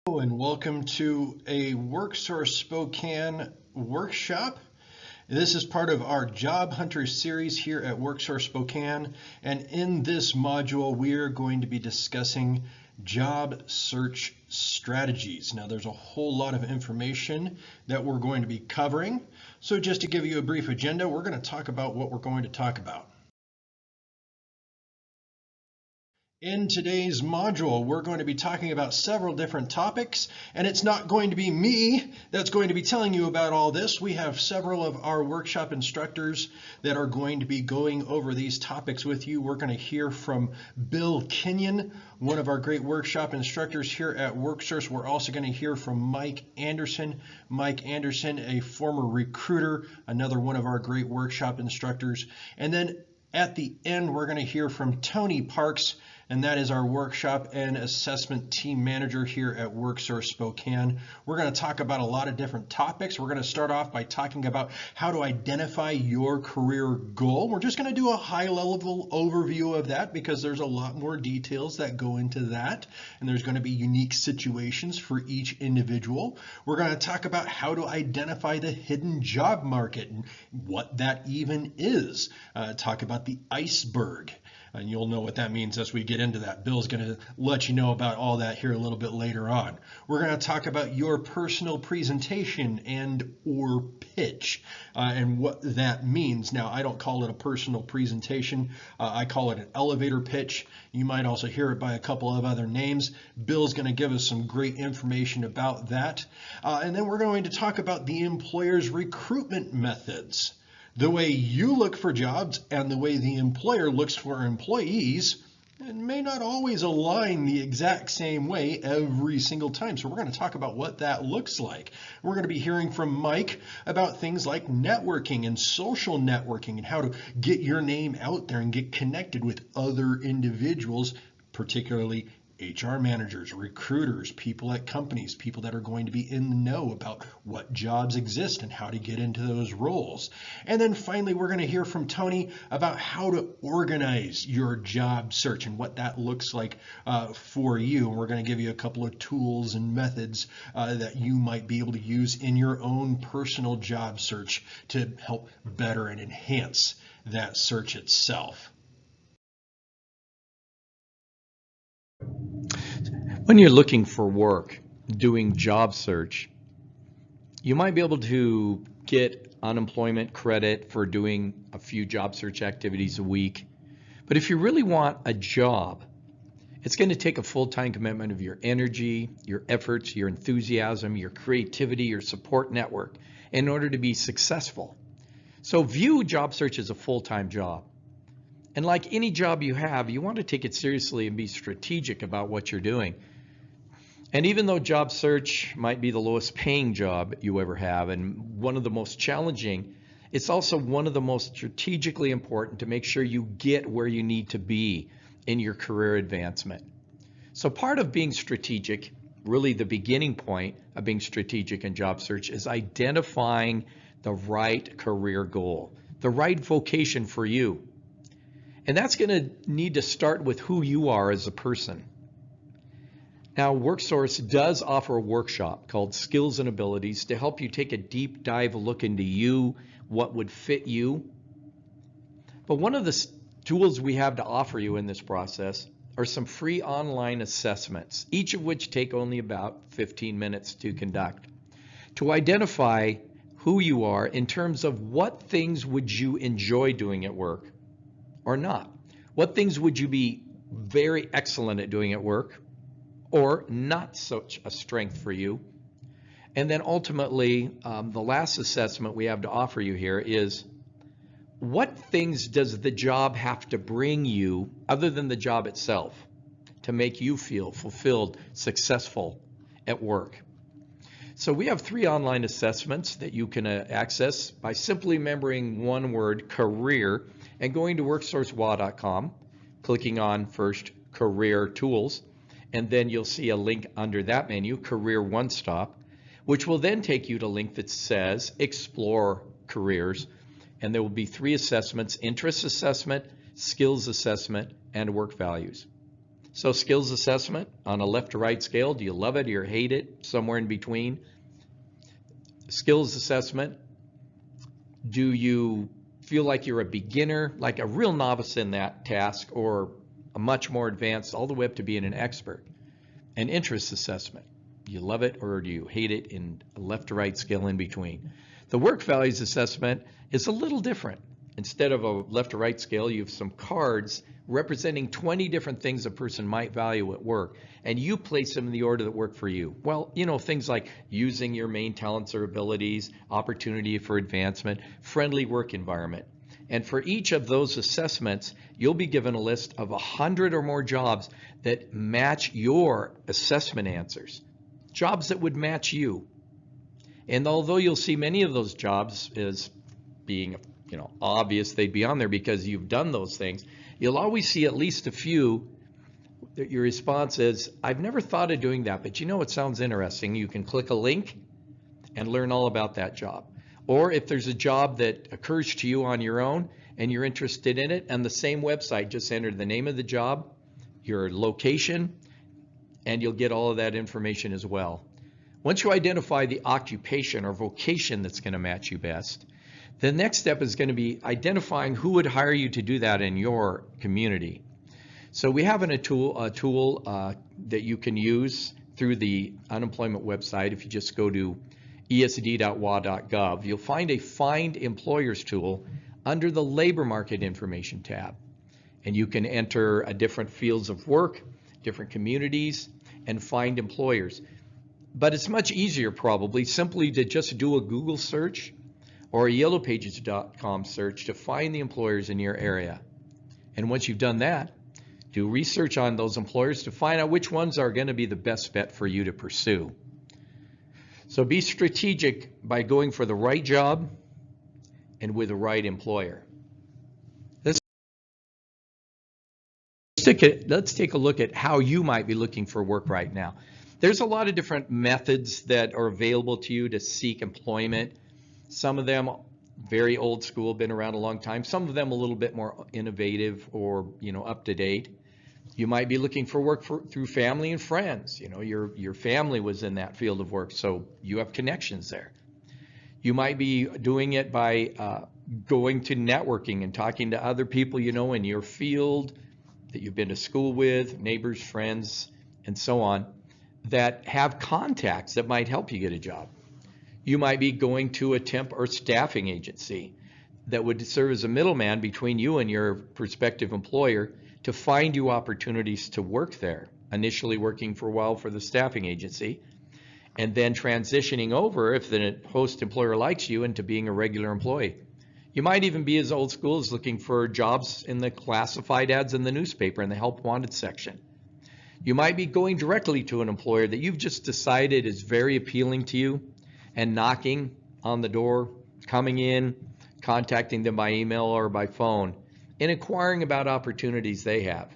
And welcome to a WorkSource Spokane workshop. This is part of our Job Hunter series here at WorkSource Spokane. And in this module, we are going to be discussing job search strategies. Now, there's a whole lot of information that we're going to be covering. So just to give you a brief agenda, we're going to talk about what we're going to talk about. In today's module, we're going to be talking about several different topics, and it's not going to be me that's going to be telling you about all this. We have several of our workshop instructors that are going to be going over these topics with you. We're going to hear from Bill Kenyon, one of our great workshop instructors here at WorkSource. We're also going to hear from Mike Anderson. Mike Anderson, a former recruiter, another one of our great workshop instructors. And then at the end, we're going to hear from Tony Parks, and that is our workshop and assessment team manager here at WorkSource Spokane. We're going to talk about a lot of different topics. We're going to start off by talking about how to identify your career goal. We're just going to do a high-level overview of that because there's a lot more details that go into that, and there's going to be unique situations for each individual. We're going to talk about how to identify the hidden job market and what that even is. Talk about the iceberg. And you'll know what that means as we get into that. Bill's going to let you know about all that here a little bit later on. We're going to talk about your personal presentation and or pitch and what that means. Now, I don't call it a personal presentation. I call it an elevator pitch. You might also hear it by a couple of other names. Bill's going to give us some great information about that. And then we're going to talk about the employer's recruitment methods. The way you look for jobs and the way the employer looks for employees may not always align the exact same way every single time. So we're going to talk about what that looks like. We're going to be hearing from Mike about things like networking and social networking and how to get your name out there and get connected with other individuals, particularly HR managers, recruiters, people at companies, people that are going to be in the know about what jobs exist and how to get into those roles. And then finally, we're going to hear from Tony about how to organize your job search and what that looks like for you. And we're going to give you a couple of tools and methods that you might be able to use in your own personal job search to help better and enhance that search itself. When you're looking for work, doing job search, you might be able to get unemployment credit for doing a few job search activities a week. But if you really want a job, it's going to take a full-time commitment of your energy, your efforts, your enthusiasm, your creativity, your support network in order to be successful. So view job search as a full-time job. And like any job you have, you want to take it seriously and be strategic about what you're doing. And even though job search might be the lowest paying job you ever have and one of the most challenging, it's also one of the most strategically important to make sure you get where you need to be in your career advancement. So part of being strategic, really the beginning point of being strategic in job search, is identifying the right career goal, the right vocation for you. And that's going to need to start with who you are as a person. Now, WorkSource does offer a workshop called Skills and Abilities to help you take a deep dive look into you, what would fit you. But one of the tools we have to offer you in this process are some free online assessments, each of which take only about 15 minutes to conduct, to identify who you are in terms of what things would you enjoy doing at work or not. What things would you be very excellent at doing at work or not such a strength for you? And then ultimately, the last assessment we have to offer you here is what things does the job have to bring you other than the job itself to make you feel fulfilled, successful at work? So we have 3 online assessments that you can access by simply remembering one word, career, and going to worksourcewa.com, clicking on first career tools, and then you'll see a link under that menu, Career One Stop, which will then take you to a link that says Explore Careers, and there will be 3 assessments: interest assessment, skills assessment, and work values. So skills assessment on a left to right scale, do you love it or hate it? Somewhere in between. Skills assessment, do you feel like you're a beginner, like a real novice in that task, or a much more advanced all the way up to being an expert? And interest assessment, do you love it or do you hate it, in a left to right scale in between? The work values assessment is a little different. Instead of a left to right scale, you have some cards representing 20 different things a person might value at work, and you place them in the order that work for you. Well, you know, things like using your main talents or abilities, opportunity for advancement, friendly work environment. And for each of those assessments, you'll be given a list of 100 or more jobs that match your assessment answers, jobs that would match you. And although you'll see many of those jobs as being, obvious they'd be on there because you've done those things, you'll always see at least a few that your response is, I've never thought of doing that, but it sounds interesting. You can click a link and learn all about that job. Or if there's a job that occurs to you on your own and you're interested in it, on the same website, just enter the name of the job, your location, and you'll get all of that information as well. Once you identify the occupation or vocation that's going to match you best, the next step is going to be identifying who would hire you to do that in your community. So we have a tool that you can use through the unemployment website. If you just go to esd.wa.gov, you'll find a Find Employers tool under the Labor Market Information tab. And you can enter different fields of work, different communities, and find employers. But it's much easier probably simply to just do a Google search or a yellowpages.com search to find the employers in your area. And once you've done that, do research on those employers to find out which ones are going to be the best bet for you to pursue. So be strategic by going for the right job and with the right employer. Let's take a look at how you might be looking for work right now. There's a lot of different methods that are available to you to seek employment. Some of them very old school, been around a long time. Some of them a little bit more innovative or up to date. You might be looking for work through family and friends. Your family was in that field of work, so you have connections there. You might be doing it by going to networking and talking to other people in your field that you've been to school with, neighbors, friends, and so on, that have contacts that might help you get a job. You might be going to a temp or staffing agency that would serve as a middleman between you and your prospective employer to find you opportunities to work there, initially working for a while for the staffing agency, and then transitioning over, if the host employer likes you, into being a regular employee. You might even be as old school as looking for jobs in the classified ads in the newspaper in the help wanted section. You might be going directly to an employer that you've just decided is very appealing to you and knocking on the door, coming in, contacting them by email or by phone, and inquiring about opportunities they have.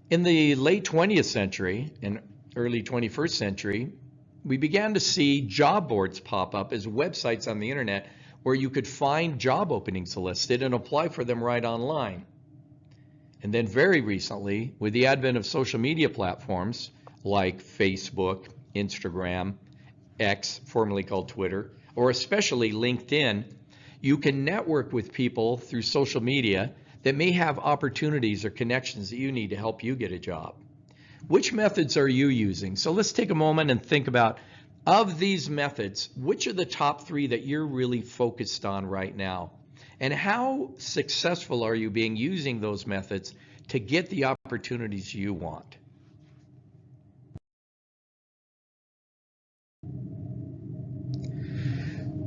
In the late 20th century and early 21st century, we began to see job boards pop up as websites on the internet where you could find job openings listed and apply for them right online. And then very recently, with the advent of social media platforms like Facebook, Instagram, X, formerly called Twitter, or especially LinkedIn, you can network with people through social media that may have opportunities or connections that you need to help you get a job. Which methods are you using? So let's take a moment and think about, of these methods, which are the top 3 that you're really focused on right now? And how successful are you being using those methods to get the opportunities you want?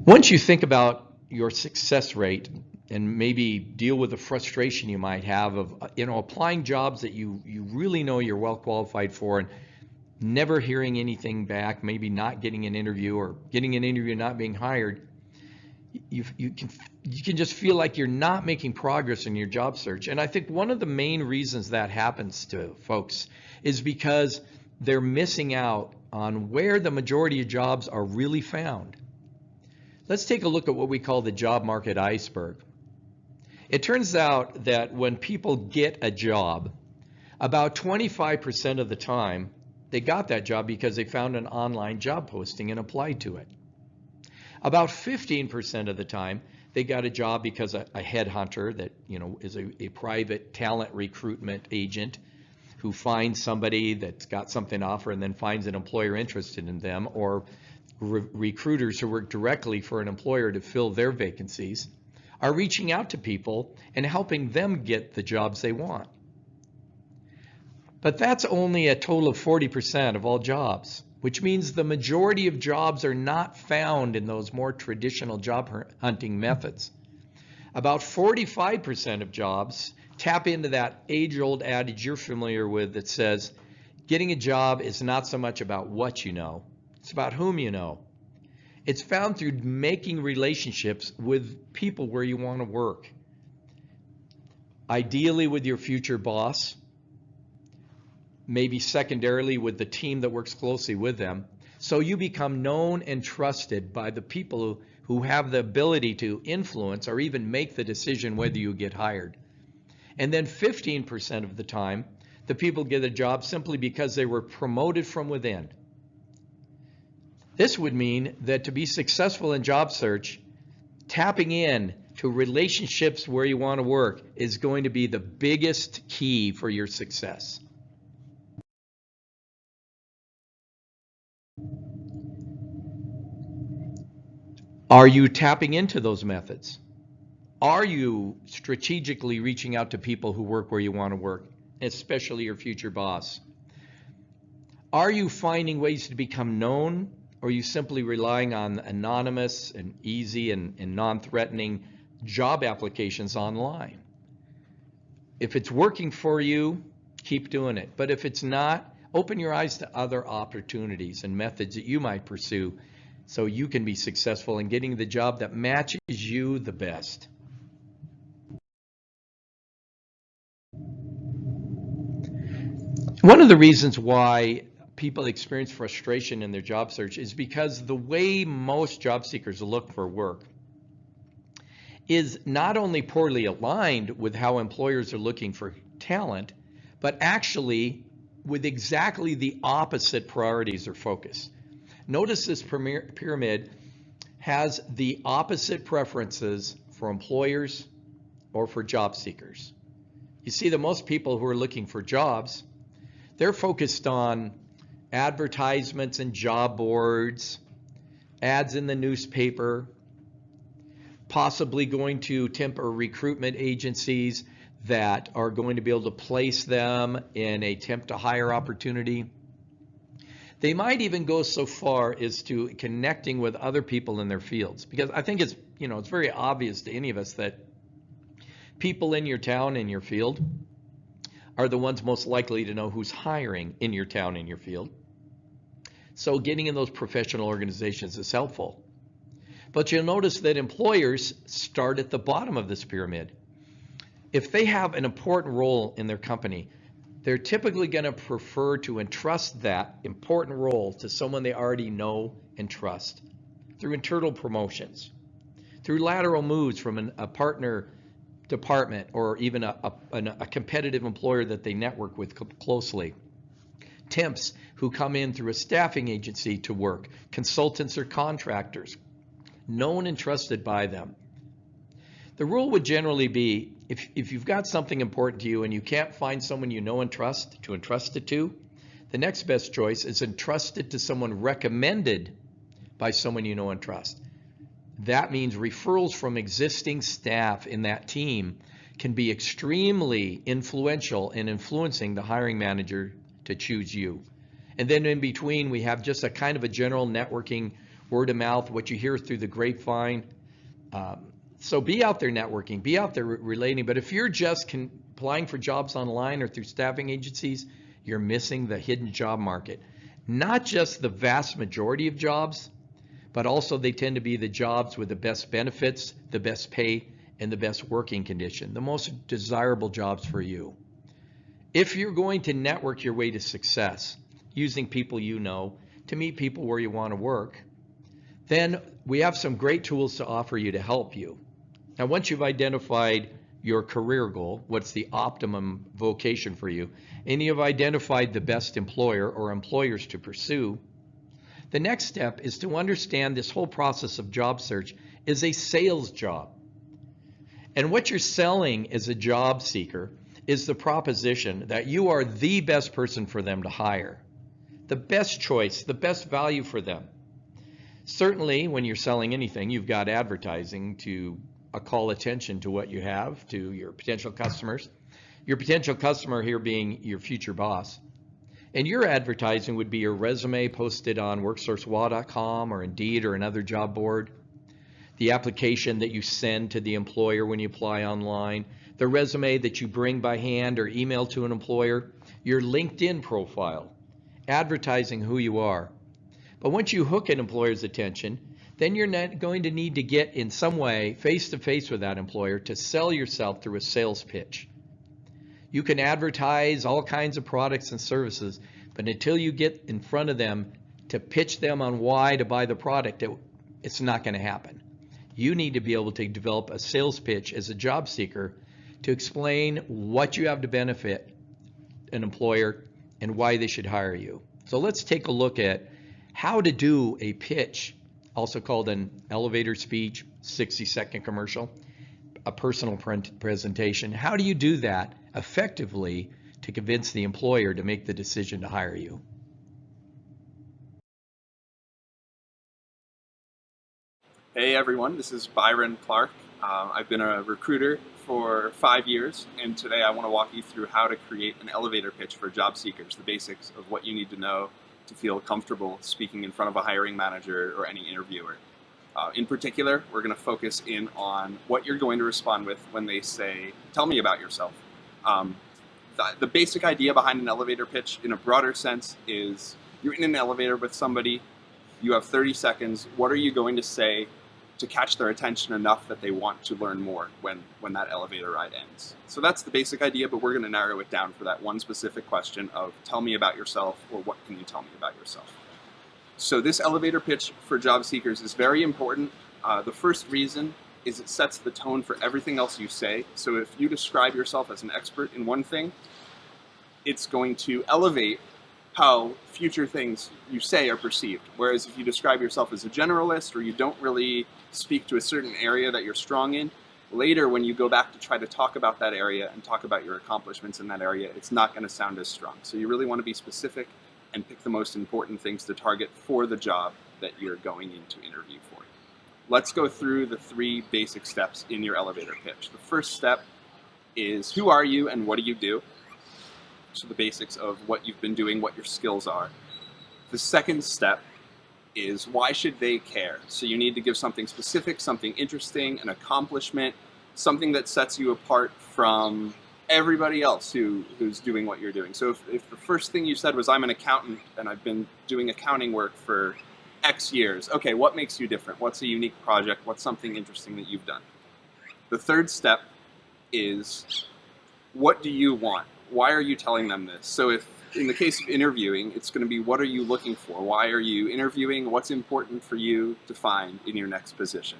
Once you think about your success rate and maybe deal with the frustration you might have of applying jobs that you really know you're well qualified for and never hearing anything back, maybe not getting an interview or getting an interview and not being hired, you can just feel like you're not making progress in your job search. And I think one of the main reasons that happens to folks is because they're missing out on where the majority of jobs are really found. Let's take a look at what we call the job market iceberg. It turns out that when people get a job, About 25% of the time, they got that job because they found an online job posting and applied to it. About 15% of the time, they got a job because a headhunter that, is a private talent recruitment agent who finds somebody that's got something to offer and then finds an employer interested in them, or recruiters who work directly for an employer to fill their vacancies are reaching out to people and helping them get the jobs they want. But that's only a total of 40% of all jobs, which means the majority of jobs are not found in those more traditional job hunting methods. About 45% of jobs tap into that age-old adage you're familiar with that says, getting a job is not so much about what you know, it's about whom you know. It's found through making relationships with people where you want to work. Ideally with your future boss, maybe secondarily with the team that works closely with them, so you become known and trusted by the people who have the ability to influence or even make the decision whether you get hired. And then 15% of the time, the people get a job simply because they were promoted from within. This would mean that to be successful in job search, tapping in to relationships where you want to work is going to be the biggest key for your success. Are you tapping into those methods? Are you strategically reaching out to people who work where you want to work, especially your future boss? Are you finding ways to become known, or are you simply relying on anonymous and easy and non-threatening job applications online? If it's working for you, keep doing it. But if it's not, open your eyes to other opportunities and methods that you might pursue so you can be successful in getting the job that matches you the best. One of the reasons why people experience frustration in their job search is because the way most job seekers look for work is not only poorly aligned with how employers are looking for talent, but actually with exactly the opposite priorities or focus. Notice this pyramid has the opposite preferences for employers or for job seekers. You see that most people who are looking for jobs, they're focused on advertisements and job boards, ads in the newspaper, possibly going to temp or recruitment agencies that are going to be able to place them in a temp to hire opportunity. They might even go so far as to connecting with other people in their fields, because I think it's very obvious to any of us that people in your town, in your field, are the ones most likely to know who's hiring in your town, in your field. So getting in those professional organizations is helpful. But you'll notice that employers start at the bottom of this pyramid. If they have an important role in their company, they're typically going to prefer to entrust that important role to someone they already know and trust through internal promotions, through lateral moves from a partner department, or even a competitive employer that they network with closely. Temps who come in through a staffing agency to work, consultants or contractors, known and trusted by them. The rule would generally be, if you've got something important to you and you can't find someone you know and trust to entrust it to, the next best choice is entrust it to someone recommended by someone you know and trust. That means referrals from existing staff in that team can be extremely influential in influencing the hiring manager to choose you. And then in between, we have just a kind of a general networking, word of mouth, what you hear through the grapevine. So be out there networking, be out there relating. But if you're just applying for jobs online or through staffing agencies, you're missing the hidden job market. Not just the vast majority of jobs, but also they tend to be the jobs with the best benefits, the best pay, and the best working condition, the most desirable jobs for you. If you're going to network your way to success, using people you know to meet people where you want to work, then we have some great tools to offer you to help you. Now, once you've identified your career goal, what's the optimum vocation for you, and you've identified the best employer or employers to pursue, the next step is to understand this whole process of job search is a sales job. And what you're selling as a job seeker is the proposition that you are the best person for them to hire, the best choice, the best value for them. Certainly, when you're selling anything, you've got advertising to call attention to what you have to your potential customers. Your potential customer here being your future boss. And your advertising would be your resume posted on worksourcewa.com or Indeed or another job board, the application that you send to the employer when you apply online, the resume that you bring by hand or email to an employer, your LinkedIn profile, advertising who you are. But once you hook an employer's attention, then you're not going to need to get in some way face-to-face with that employer to sell yourself through a sales pitch. You can advertise all kinds of products and services, but until you get in front of them to pitch them on why to buy the product, it's not going to happen. You need to be able to develop a sales pitch as a job seeker to explain what you have to benefit an employer and why they should hire you. So let's take a look at how to do a pitch, also called an elevator speech, 60-second commercial, a personal presentation. How do you do that effectively to convince the employer to make the decision to hire you? Hey everyone, this is Byron Clark. I've been a recruiter for 5 years, and today I want to walk you through how to create an elevator pitch for job seekers, the basics of what you need to know to feel comfortable speaking in front of a hiring manager or any interviewer. In particular, we're going to focus in on what you're going to respond with when they say, "Tell me about yourself." The basic idea behind an elevator pitch in a broader sense is you're in an elevator with somebody, you have 30 seconds, what are you going to say to catch their attention enough that they want to learn more when that elevator ride ends? So that's the basic idea, but we're going to narrow it down for that one specific question of tell me about yourself, or what can you tell me about yourself? So this elevator pitch for job seekers is very important. The first reason is it sets the tone for everything else you say. So if you describe yourself as an expert in one thing, it's going to elevate how future things you say are perceived. Whereas if you describe yourself as a generalist, or you don't really speak to a certain area that you're strong in, later when you go back to try to talk about that area and talk about your accomplishments in that area, it's not going to sound as strong. So you really want to be specific and pick the most important things to target for the job that you're going in to interview for. Let's go through the 3 basic steps in your elevator pitch. The first step is who are you and what do you do? So the basics of what you've been doing, what your skills are. The second step is why should they care? So you need to give something specific, something interesting, an accomplishment, something that sets you apart from everybody else who's doing what you're doing. So if the first thing you said was, I'm an accountant and I've been doing accounting work for X years, okay, what makes you different? What's a unique project? What's something interesting that you've done? The third step is, what do you want? Why are you telling them this? So if in the case of interviewing, it's going to be, what are you looking for? Why are you interviewing? What's important for you to find in your next position?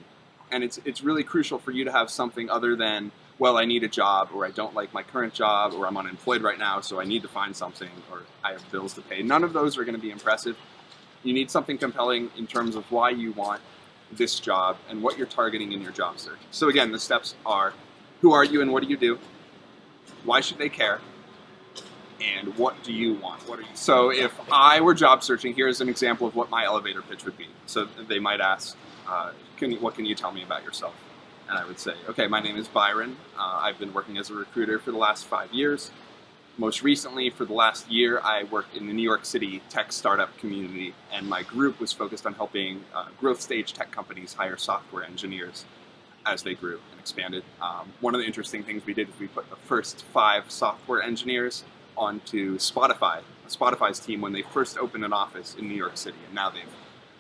And it's really crucial for you to have something other than, well, I need a job, or I don't like my current job, or I'm unemployed right now, so I need to find something, or I have bills to pay. None of those are going to be impressive. You need something compelling in terms of why you want this job and what you're targeting in your job search. So again, the steps are, who are you and what do you do? Why should they care? And what do you want? So if I were job searching, here's an example of what my elevator pitch would be. So they might ask, what can you tell me about yourself? And I would say, okay, my name is Byron. I've been working as a recruiter for the last 5 years. Most recently, for the last year, I worked in the New York City tech startup community, and my group was focused on helping growth stage tech companies hire software engineers as they grew and expanded. One of the interesting things we did is we put the first 5 software engineers onto Spotify's team when they first opened an office in New York City, and now they've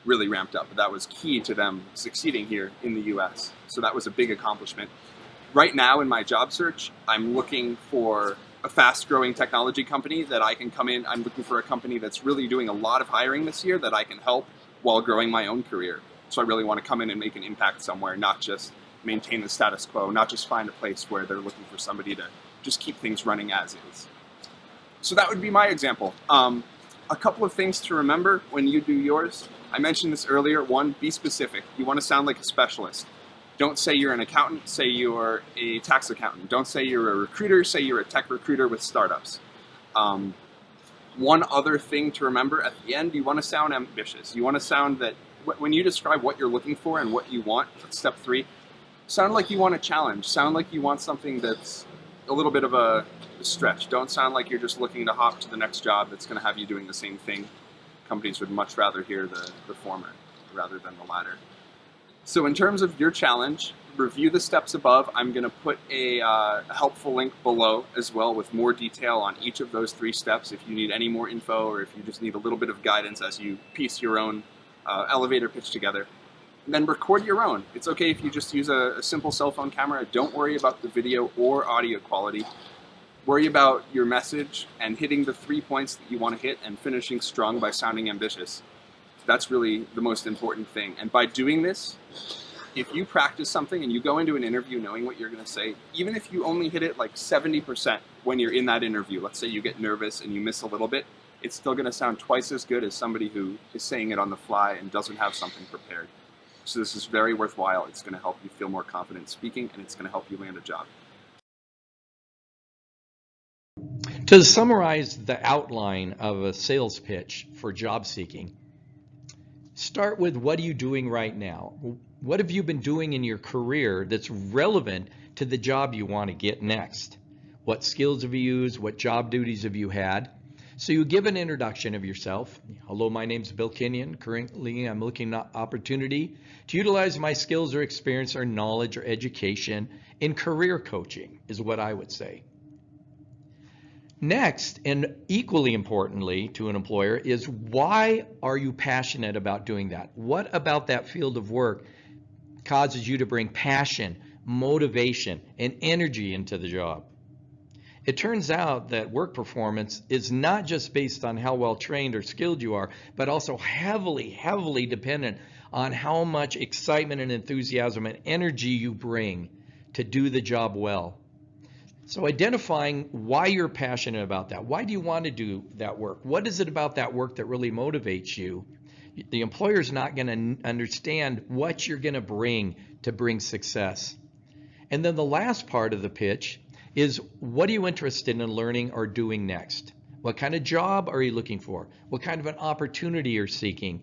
really ramped up. But that was key to them succeeding here in the US. So that was a big accomplishment. Right now in my job search, I'm looking for a fast-growing technology company that I can come in. I'm looking for a company that's really doing a lot of hiring this year that I can help while growing my own career. So I really want to come in and make an impact somewhere, not just maintain the status quo, not just find a place where they're looking for somebody to just keep things running as is. So that would be my example. A couple of things to remember when you do yours. I mentioned this earlier. One, be specific. You want to sound like a specialist. Don't say you're an accountant, say you're a tax accountant. Don't say you're a recruiter, say you're a tech recruiter with startups. One other thing to remember at the end, you want to sound ambitious. You want to sound that when you describe what you're looking for and what you want, step 3, sound like you want a challenge. Sound like you want something that's a little bit of a stretch. Don't sound like you're just looking to hop to the next job that's going to have you doing the same thing. Companies would much rather hear the former rather than the latter. So in terms of your challenge, review the steps above. I'm going to put a helpful link below as well with more detail on each of those 3 steps if you need any more info or if you just need a little bit of guidance as you piece your own elevator pitch together. And then record your own. It's okay if you just use a simple cell phone camera. Don't worry about the video or audio quality. Worry about your message and hitting the 3 points that you want to hit and finishing strong by sounding ambitious. That's really the most important thing. And by doing this, if you practice something and you go into an interview knowing what you're going to say, even if you only hit it like 70% when you're in that interview, let's say you get nervous and you miss a little bit, it's still going to sound twice as good as somebody who is saying it on the fly and doesn't have something prepared. So this is very worthwhile. It's going to help you feel more confident speaking, and it's going to help you land a job. To summarize the outline of a sales pitch for job seeking, start with what are you doing right now? What have you been doing in your career that's relevant to the job you want to get next? What skills have you used? What job duties have you had? So you give an introduction of yourself. Hello, my name's Bill Kenyon. Currently, I'm looking at opportunity to utilize my skills or experience or knowledge or education in career coaching is what I would say. Next, and equally importantly to an employer, is why are you passionate about doing that? What about that field of work causes you to bring passion, motivation, and energy into the job? It turns out that work performance is not just based on how well trained or skilled you are, but also heavily dependent on how much excitement and enthusiasm and energy you bring to do the job well. So identifying why you're passionate about that. Why do you want to do that work? What is it about that work that really motivates you? The employer's not going to understand what you're going to bring success. And then the last part of the pitch is, what are you interested in learning or doing next? What kind of job are you looking for? What kind of an opportunity you're seeking?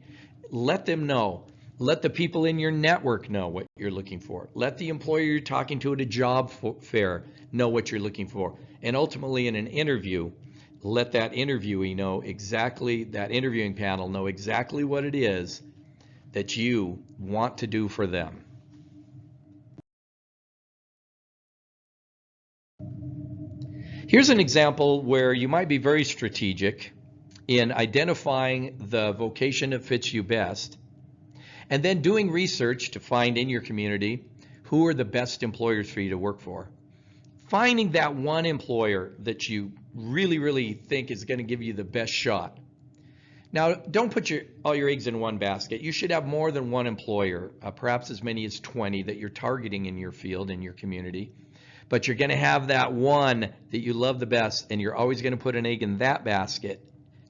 Let them know. Let the people in your network know what you're looking for. Let the employer you're talking to at a job fair know what you're looking for. And ultimately in an interview, let that interviewee know exactly, that interviewing panel know exactly what it is that you want to do for them. Here's an example where you might be very strategic in identifying the vocation that fits you best, and then doing research to find in your community who are the best employers for you to work for. Finding that one employer that you really think is going to give you the best shot. Now, don't put all your eggs in one basket. You should have more than one employer, perhaps as many as 20 that you're targeting in your field, in your community. But you're going to have that one that you love the best, and you're always going to put an egg in that basket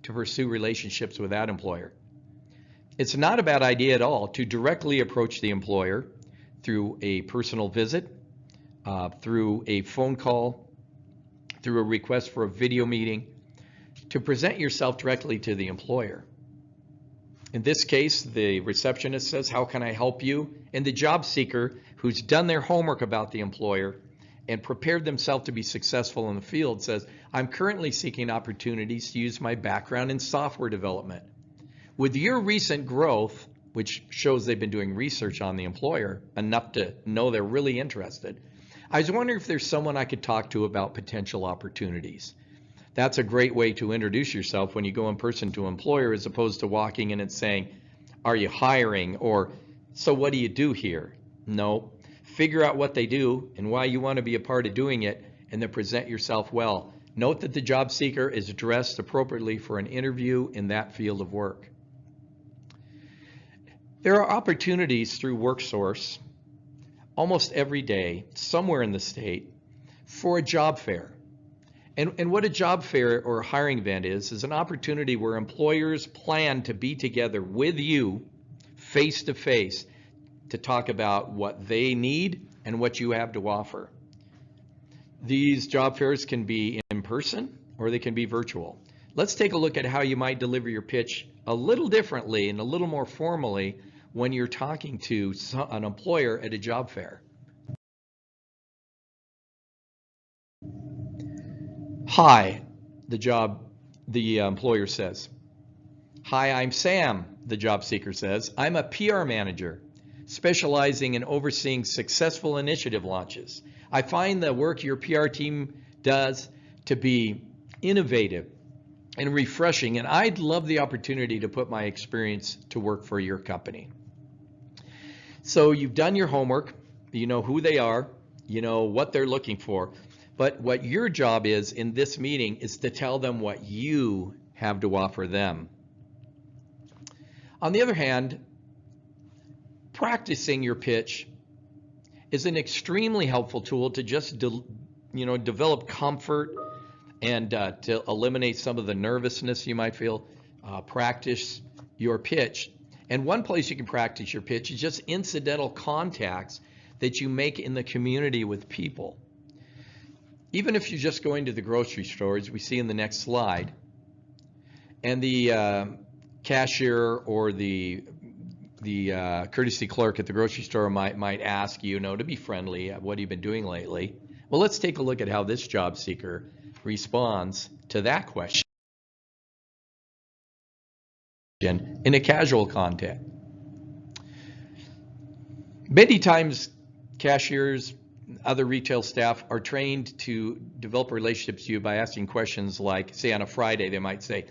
to pursue relationships with that employer. It's not a bad idea at all to directly approach the employer through a personal visit, through a phone call, through a request for a video meeting, to present yourself directly to the employer. In this case, the receptionist says, "How can I help you?" And the job seeker, who's done their homework about the employer and prepared themselves to be successful in the field, says, "I'm currently seeking opportunities to use my background in software development. With your recent growth," which shows they've been doing research on the employer enough to know they're really interested, "I was wondering if there's someone I could talk to about potential opportunities." That's a great way to introduce yourself when you go in person to an employer, as opposed to walking in and saying, "Are you hiring?" or "So what do you do here?" No, figure out what they do and why you want to be a part of doing it, and then present yourself well. Note that the job seeker is dressed appropriately for an interview in that field of work. There are opportunities through WorkSource almost every day somewhere in the state for a job fair. And what a job fair or a hiring event is an opportunity where employers plan to be together with you face to face to talk about what they need and what you have to offer. These job fairs can be in person or they can be virtual. Let's take a look at how you might deliver your pitch a little differently and a little more formally when you're talking to an employer at a job fair. Hi, the employer says. Hi, I'm Sam, the job seeker says. I'm a PR manager specializing in overseeing successful initiative launches. I find the work your PR team does to be innovative and refreshing, and I'd love the opportunity to put my experience to work for your company. So you've done your homework, you know who they are, you know what they're looking for, but what your job is in this meeting is to tell them what you have to offer them. On the other hand, practicing your pitch is an extremely helpful tool to just develop comfort and to eliminate some of the nervousness you might feel. Practice your pitch. And one place you can practice your pitch is just incidental contacts that you make in the community with people. Even if you're just going to the grocery store, as we see in the next slide, and the cashier or the courtesy clerk at the grocery store might ask you, to be friendly, what have you been doing lately? Well, let's take a look at how this job seeker responds to that question in a casual context. Many times cashiers, other retail staff are trained to develop relationships with you by asking questions like, say on a Friday, they might say,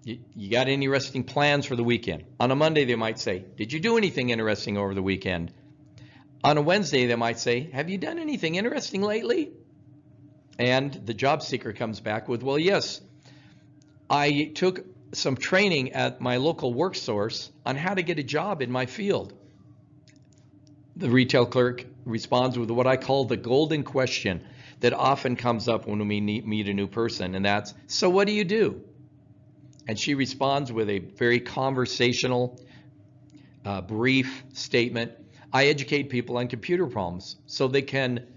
you got any interesting plans for the weekend? On a Monday, they might say, did you do anything interesting over the weekend? On a Wednesday, they might say, have you done anything interesting lately? And the job seeker comes back with, well, yes, I took some training at my local work source on how to get a job in my field. The retail clerk responds with what I call the golden question that often comes up when we meet a new person, and that's, so what do you do? And she responds with a very conversational, brief statement. I educate people on computer problems so they can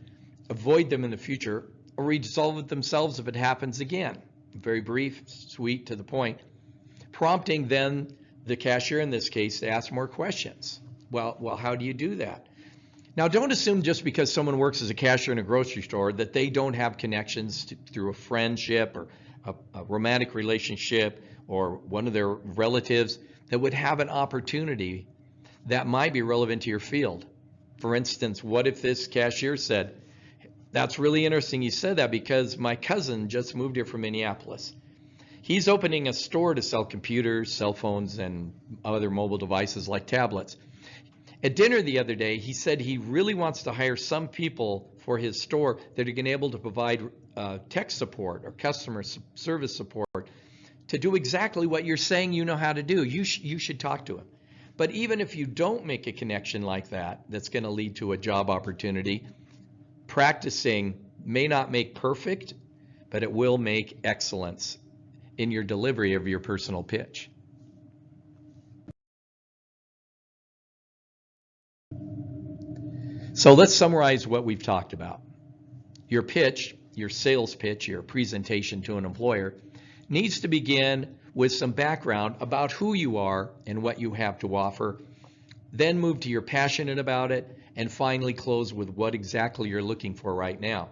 avoid them in the future or resolve it themselves if it happens again. Very brief, sweet, to the point, prompting then the cashier in this case to ask more questions. Well, how do you do that? Now, don't assume just because someone works as a cashier in a grocery store that they don't have connections through a friendship or a romantic relationship or one of their relatives that would have an opportunity that might be relevant to your field. For instance, what if this cashier said, that's really interesting you said that because my cousin just moved here from Minneapolis. He's opening a store to sell computers, cell phones, and other mobile devices like tablets. At dinner the other day, he said he really wants to hire some people for his store that are going to be able to provide tech support or customer service support to do exactly what you're saying you know how to do. You should talk to him. But even if you don't make a connection like that, that's going to lead to a job opportunity, practicing may not make perfect, but it will make excellence in your delivery of your personal pitch. So let's summarize what we've talked about. Your pitch, your sales pitch, your presentation to an employer needs to begin with some background about who you are and what you have to offer, then move to you're passionate about it, and finally close with what exactly you're looking for right now.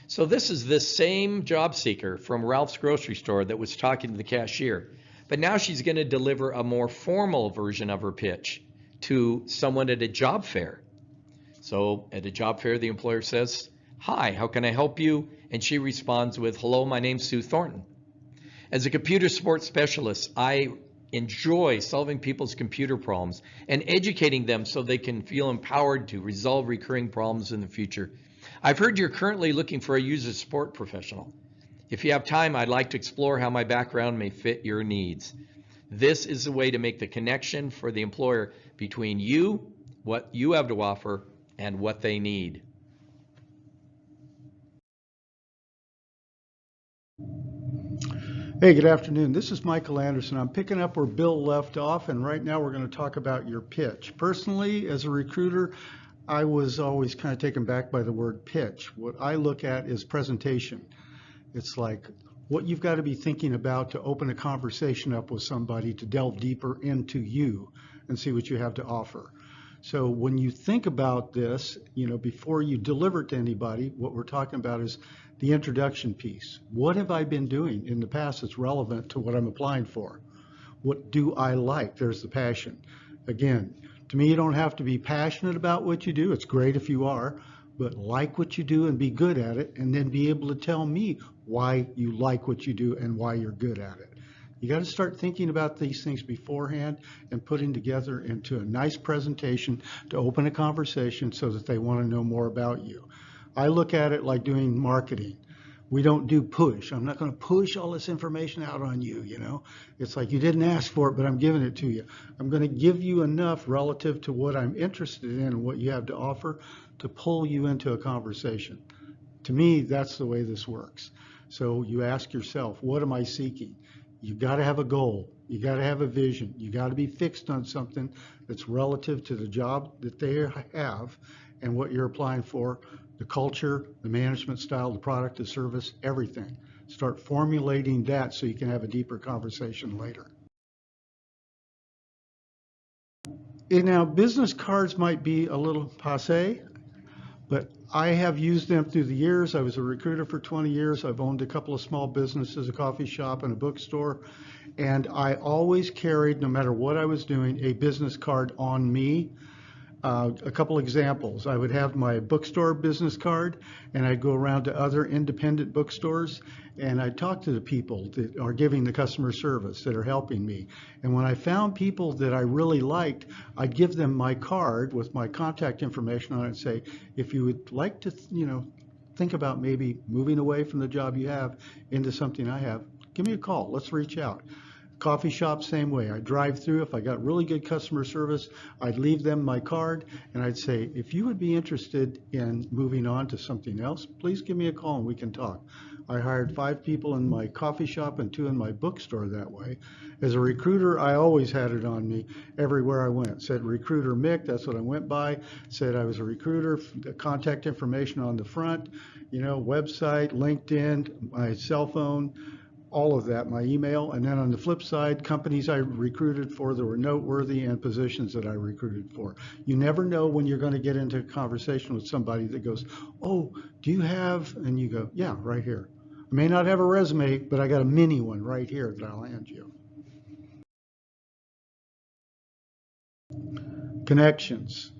So this is this same job seeker from Ralph's grocery store that was talking to the cashier, but now she's going to deliver a more formal version of her pitch to someone at a job fair. So at a job fair, the employer says, hi, how can I help you? And she responds with, hello, my name's Sue Thornton. As a computer support specialist, I enjoy solving people's computer problems and educating them so they can feel empowered to resolve recurring problems in the future. I've heard you're currently looking for a user support professional. If you have time, I'd like to explore how my background may fit your needs. This is a way to make the connection for the employer between you, what you have to offer, and what they need. Hey, good afternoon. This is Michael Anderson. I'm picking up where Bill left off, and right now we're going to talk about your pitch. Personally, as a recruiter, I was always kind of taken back by the word pitch. What I look at is presentation. It's like what you've got to be thinking about to open a conversation up with somebody to delve deeper into you and see what you have to offer. So when you think about this, before you deliver it to anybody, what we're talking about is the introduction piece. What have I been doing in the past that's relevant to what I'm applying for? What do I like? There's the passion. Again, to me, you don't have to be passionate about what you do. It's great if you are, but like what you do and be good at it, and then be able to tell me why you like what you do and why you're good at it. You got to start thinking about these things beforehand and putting together into a nice presentation to open a conversation so that they want to know more about you. I look at it like doing marketing. We don't do push. I'm not going to push all this information out on you, It's like you didn't ask for it, but I'm giving it to you. I'm going to give you enough relative to what I'm interested in and what you have to offer to pull you into a conversation. To me, that's the way this works. So you ask yourself, what am I seeking? You got to have a goal. You got to have a vision. You got to be fixed on something that's relative to the job that they have and what you're applying for, the culture, the management style, the product, the service, everything. Start formulating that so you can have a deeper conversation later. And now, business cards might be a little passé, but I have used them through the years. I was a recruiter for 20 years. I've owned a couple of small businesses, a coffee shop and a bookstore. And I always carried, no matter what I was doing, a business card on me. A couple examples. I would have my bookstore business card, and I'd go around to other independent bookstores, and I'd talk to the people that are giving the customer service, that are helping me. And when I found people that I really liked, I'd give them my card with my contact information on it and say, if you would like to, think about maybe moving away from the job you have into something I have, give me a call. Let's reach out. Coffee shop, same way. I drive through. If I got really good customer service, I'd leave them my card and I'd say, if you would be interested in moving on to something else, please give me a call and we can talk. I hired 5 people in my coffee shop and 2 in my bookstore that way. As a recruiter, I always had it on me everywhere I went. It said recruiter Mick, that's what I went by. It said I was a recruiter, contact information on the front, website, LinkedIn, my cell phone, all of that, my email. And then on the flip side, companies I recruited for that were noteworthy and positions that I recruited for. You never know when you're going to get into a conversation with somebody that goes, oh, do you have, and you go, yeah, right here. I may not have a resume, but I got a mini one right here that I'll hand you. Connections.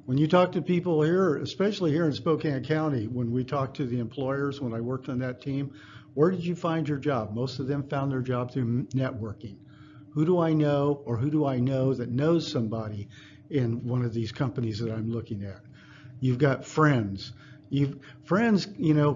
When you talk to people here, especially here in Spokane County, when we talk to the employers, when I worked on that team, where did you find your job? Most of them found their job through networking. Who do I know, or who do I know that knows somebody in one of these companies that I'm looking at? You've got friends. Friends,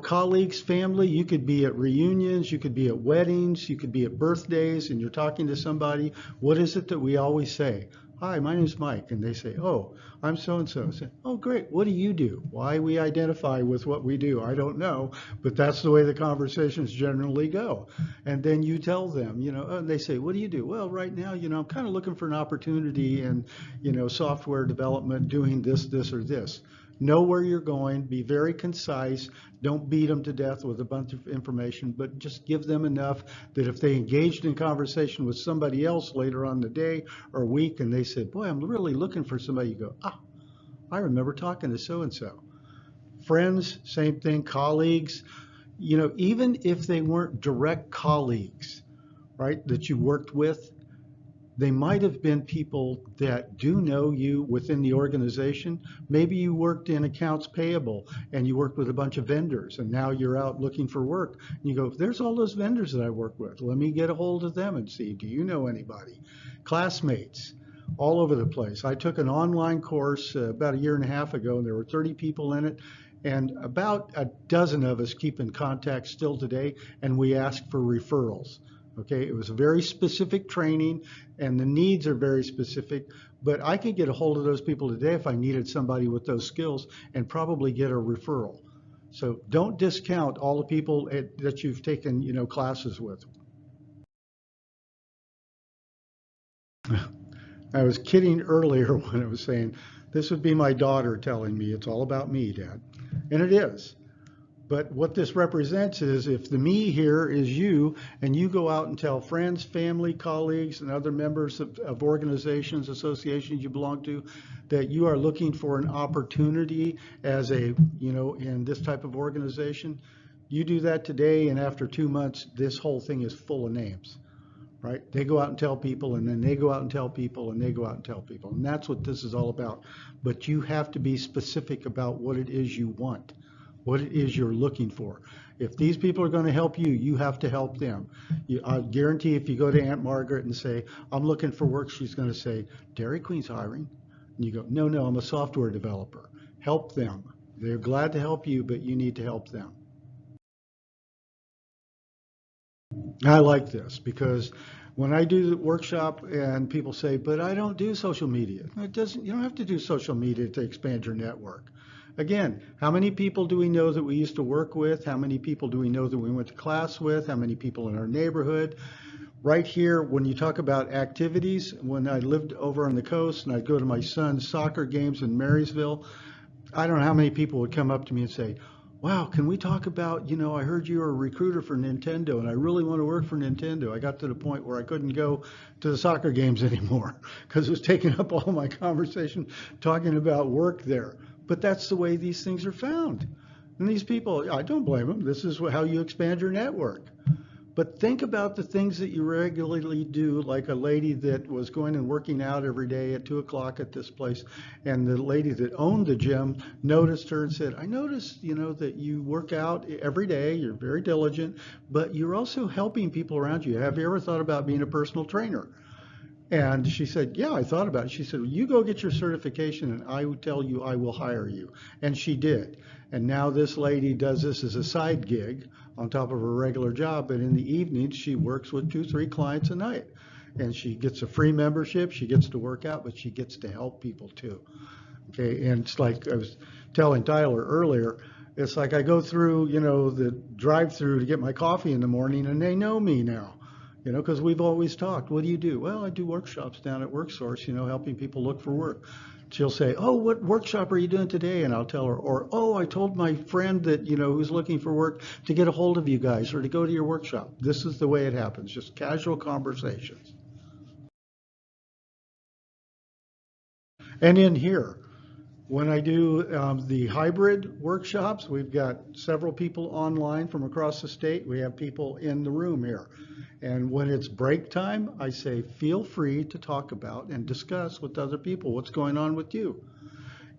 colleagues, family. You could be at reunions, you could be at weddings, you could be at birthdays, and you're talking to somebody. What is it that we always say? Hi, my name's Mike. And they say, oh, I'm so-and-so. I say, oh, great. What do you do? Why we identify with what we do, I don't know, but that's the way the conversations generally go. And then you tell them, and they say, what do you do? Well, right now, I'm kind of looking for an opportunity in, software development, doing this, or this. Know where you're going, be very concise, don't beat them to death with a bunch of information, but just give them enough that if they engaged in conversation with somebody else later on the day or week and they said, boy, I'm really looking for somebody, you go, I remember talking to so-and-so. Friends, same thing, colleagues, even if they weren't direct colleagues, right, that you worked with, they might have been people that do know you within the organization. Maybe you worked in accounts payable and you worked with a bunch of vendors and now you're out looking for work. And you go, there's all those vendors that I work with. Let me get a hold of them and see, do you know anybody? Classmates, all over the place. I took an online course about 1.5 years ago and there were 30 people in it. And about a dozen of us keep in contact still today, and we ask for referrals. Okay, it was very specific training and the needs are very specific, but I could get a hold of those people today if I needed somebody with those skills and probably get a referral. So don't discount all the people that you've taken, classes with. I was kidding earlier when I was saying this would be my daughter telling me it's all about me, Dad. And it is. But what this represents is if the me here is you and you go out and tell friends, family, colleagues, and other members of organizations, associations you belong to, that you are looking for an opportunity as in this type of organization, you do that today and after 2 months, this whole thing is full of names. Right? They go out and tell people, and then they go out and tell people, and they go out and tell people. And that's what this is all about. But you have to be specific about what it is you want, what it is you're looking for. If these people are going to help you, you have to help them. I guarantee if you go to Aunt Margaret and say, I'm looking for work, she's going to say, Dairy Queen's hiring. And you go, no, I'm a software developer. Help them. They're glad to help you, but you need to help them. I like this because when I do the workshop and people say, but I don't do social media. You don't have to do social media to expand your network. Again, how many people do we know that we used to work with? How many people do we know that we went to class with? How many people in our neighborhood? Right here, when you talk about activities, when I lived over on the coast and I'd go to my son's soccer games in Marysville, I don't know how many people would come up to me and say, wow, can we talk about, I heard you were a recruiter for Nintendo and I really want to work for Nintendo. I got to the point where I couldn't go to the soccer games anymore because it was taking up all my conversation talking about work there. But that's the way these things are found. And these people, I don't blame them. This is how you expand your network. But think about the things that you regularly do, like a lady that was going and working out every day at 2 o'clock at this place. And the lady that owned the gym noticed her and said, I noticed, that you work out every day. You're very diligent, but you're also helping people around you. Have you ever thought about being a personal trainer? And she said, yeah, I thought about it. She said, well, you go get your certification and I would tell you I will hire you. And she did. And now this lady does this as a side gig on top of her regular job. And in the evenings, she works with 2-3 clients a night. And she gets a free membership. She gets to work out, but she gets to help people too. Okay. And it's like I was telling Tyler earlier, it's like I go through, the drive-through to get my coffee in the morning and they know me now. Because we've always talked. What do you do? Well, I do workshops down at WorkSource, helping people look for work. She'll say, oh, what workshop are you doing today? And I'll tell her, or, oh, I told my friend that, who's looking for work to get a hold of you guys or to go to your workshop. This is the way it happens, just casual conversations. And in here, when I do the hybrid workshops, we've got several people online from across the state. We have people in the room here. And when it's break time, I say, feel free to talk about and discuss with other people what's going on with you.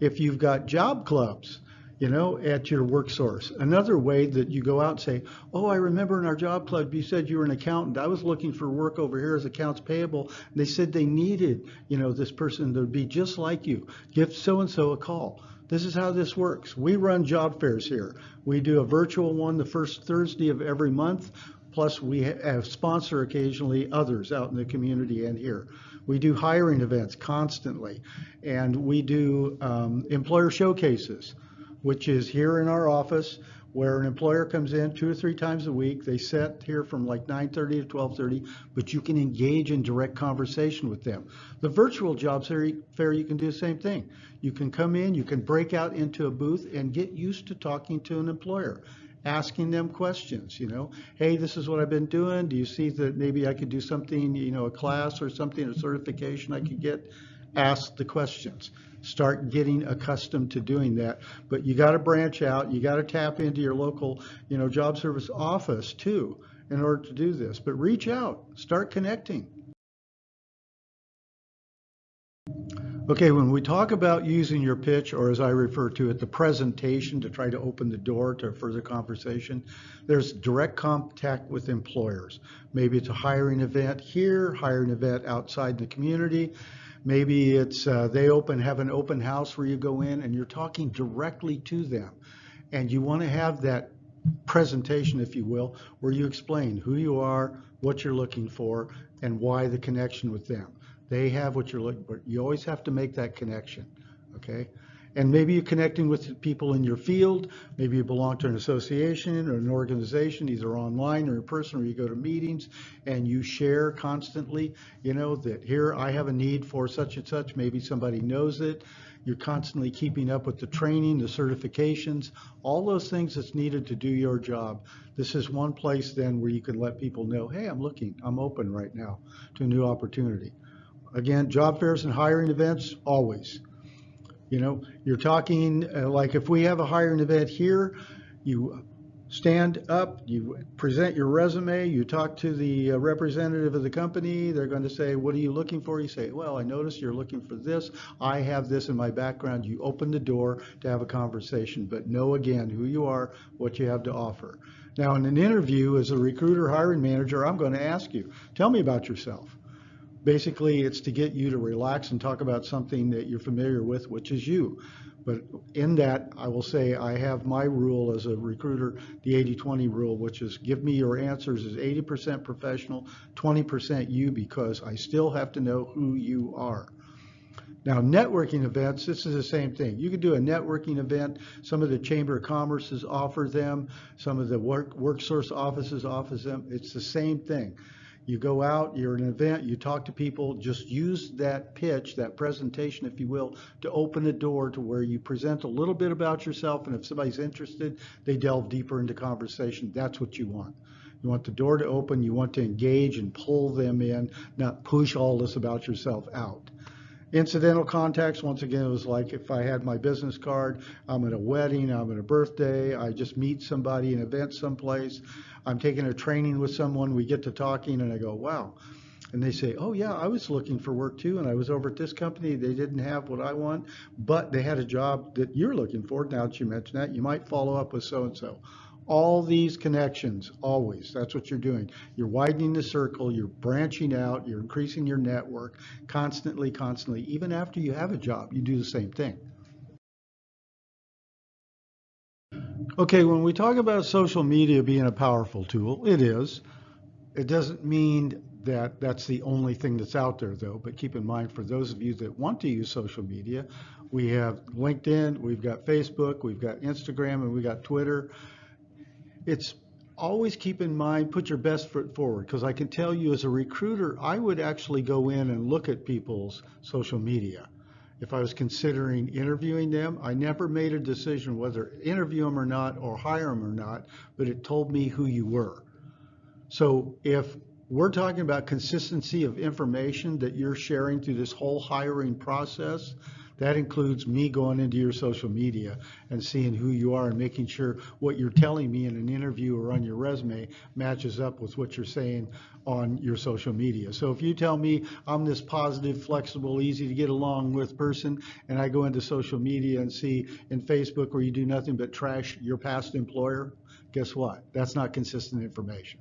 If you've got job clubs, at your work source, another way that you go out and say, oh, I remember in our job club, you said you were an accountant. I was looking for work over here as accounts payable. They said they needed, this person to be just like you. Give so-and-so a call. This is how this works. We run job fairs here. We do a virtual one the first Thursday of every month. Plus we have sponsor occasionally others out in the community and here. We do hiring events constantly. And we do employer showcases, which is here in our office where an employer comes in 2 or 3 times a week. They sit here from like 9:30 to 12:30, but you can engage in direct conversation with them. The virtual job fair, you can do the same thing. You can come in, you can break out into a booth and get used to talking to an employer, asking them questions, hey, this is what I've been doing. Do you see that maybe I could do something, a class or something, a certification I could get? Ask the questions. Start getting accustomed to doing that. But you got to branch out. You got to tap into your local, job service office too in order to do this. But reach out, start connecting. Okay, when we talk about using your pitch, or as I refer to it, the presentation to try to open the door to further conversation, there's direct contact with employers. Maybe it's a hiring event here, hiring event outside the community. Maybe it's they have an open house where you go in and you're talking directly to them. And you want to have that presentation, if you will, where you explain who you are, what you're looking for, and why the connection with them. They have what you're looking for. You always have to make that connection, okay? And maybe you're connecting with people in your field. Maybe you belong to an association or an organization, either online or in person, or you go to meetings and you share constantly, that here I have a need for such and such. Maybe somebody knows it. You're constantly keeping up with the training, the certifications, all those things that's needed to do your job. This is one place then where you can let people know, hey, I'm open right now to a new opportunity. Again, job fairs and hiring events, always. You're talking like if we have a hiring event here, you stand up, you present your resume, you talk to the representative of the company. They're going to say, what are you looking for? You say, well, I noticed you're looking for this. I have this in my background. You open the door to have a conversation, but know again who you are, what you have to offer. Now, in an interview as a recruiter hiring manager, I'm going to ask you, tell me about yourself. Basically, it's to get you to relax and talk about something that you're familiar with, which is you. But in that, I will say I have my rule as a recruiter, the 80-20 rule, which is give me your answers as 80% professional, 20% you, because I still have to know who you are. Now, networking events, this is the same thing. You could do a networking event. Some of the Chamber of Commerce's offer them. Some of the WorkSource offices offer them. It's the same thing. You go out, you're at an event, you talk to people, just use that pitch, that presentation, if you will, to open a door to where you present a little bit about yourself, and if somebody's interested, they delve deeper into conversation. That's what you want. You want the door to open, you want to engage and pull them in, not push all this about yourself out. Incidental contacts, once again, it was like if I had my business card, I'm at a wedding, I'm at a birthday, I just meet somebody, an event someplace, I'm taking a training with someone, we get to talking, and I go, wow. And they say, oh yeah, I was looking for work too, and I was over at this company, they didn't have what I want, but they had a job that you're looking for. Now that you mention that, you might follow up with so-and-so. All these connections, always, that's what you're doing. You're widening the circle, you're branching out, you're increasing your network constantly. Even after you have a job, you do the same thing. Okay, when we talk about social media being a powerful tool, it is. It doesn't mean that that's the only thing that's out there, though, but keep in mind, for those of you that want to use social media, we have LinkedIn, we've got Facebook, we've got Instagram, and we've got Twitter. It's always keep in mind, put your best foot forward, because I can tell you as a recruiter, I would actually go in and look at people's social media. If I was considering interviewing them, I never made a decision whether to interview them or not, or hire them or not, but it told me who you were. So if we're talking about consistency of information that you're sharing through this whole hiring process, that includes me going into your social media and seeing who you are and making sure what you're telling me in an interview or on your resume matches up with what you're saying on your social media. So if you tell me I'm this positive, flexible, easy to get along with person, and I go into social media and see in Facebook where you do nothing but trash your past employer, guess what? That's not consistent information.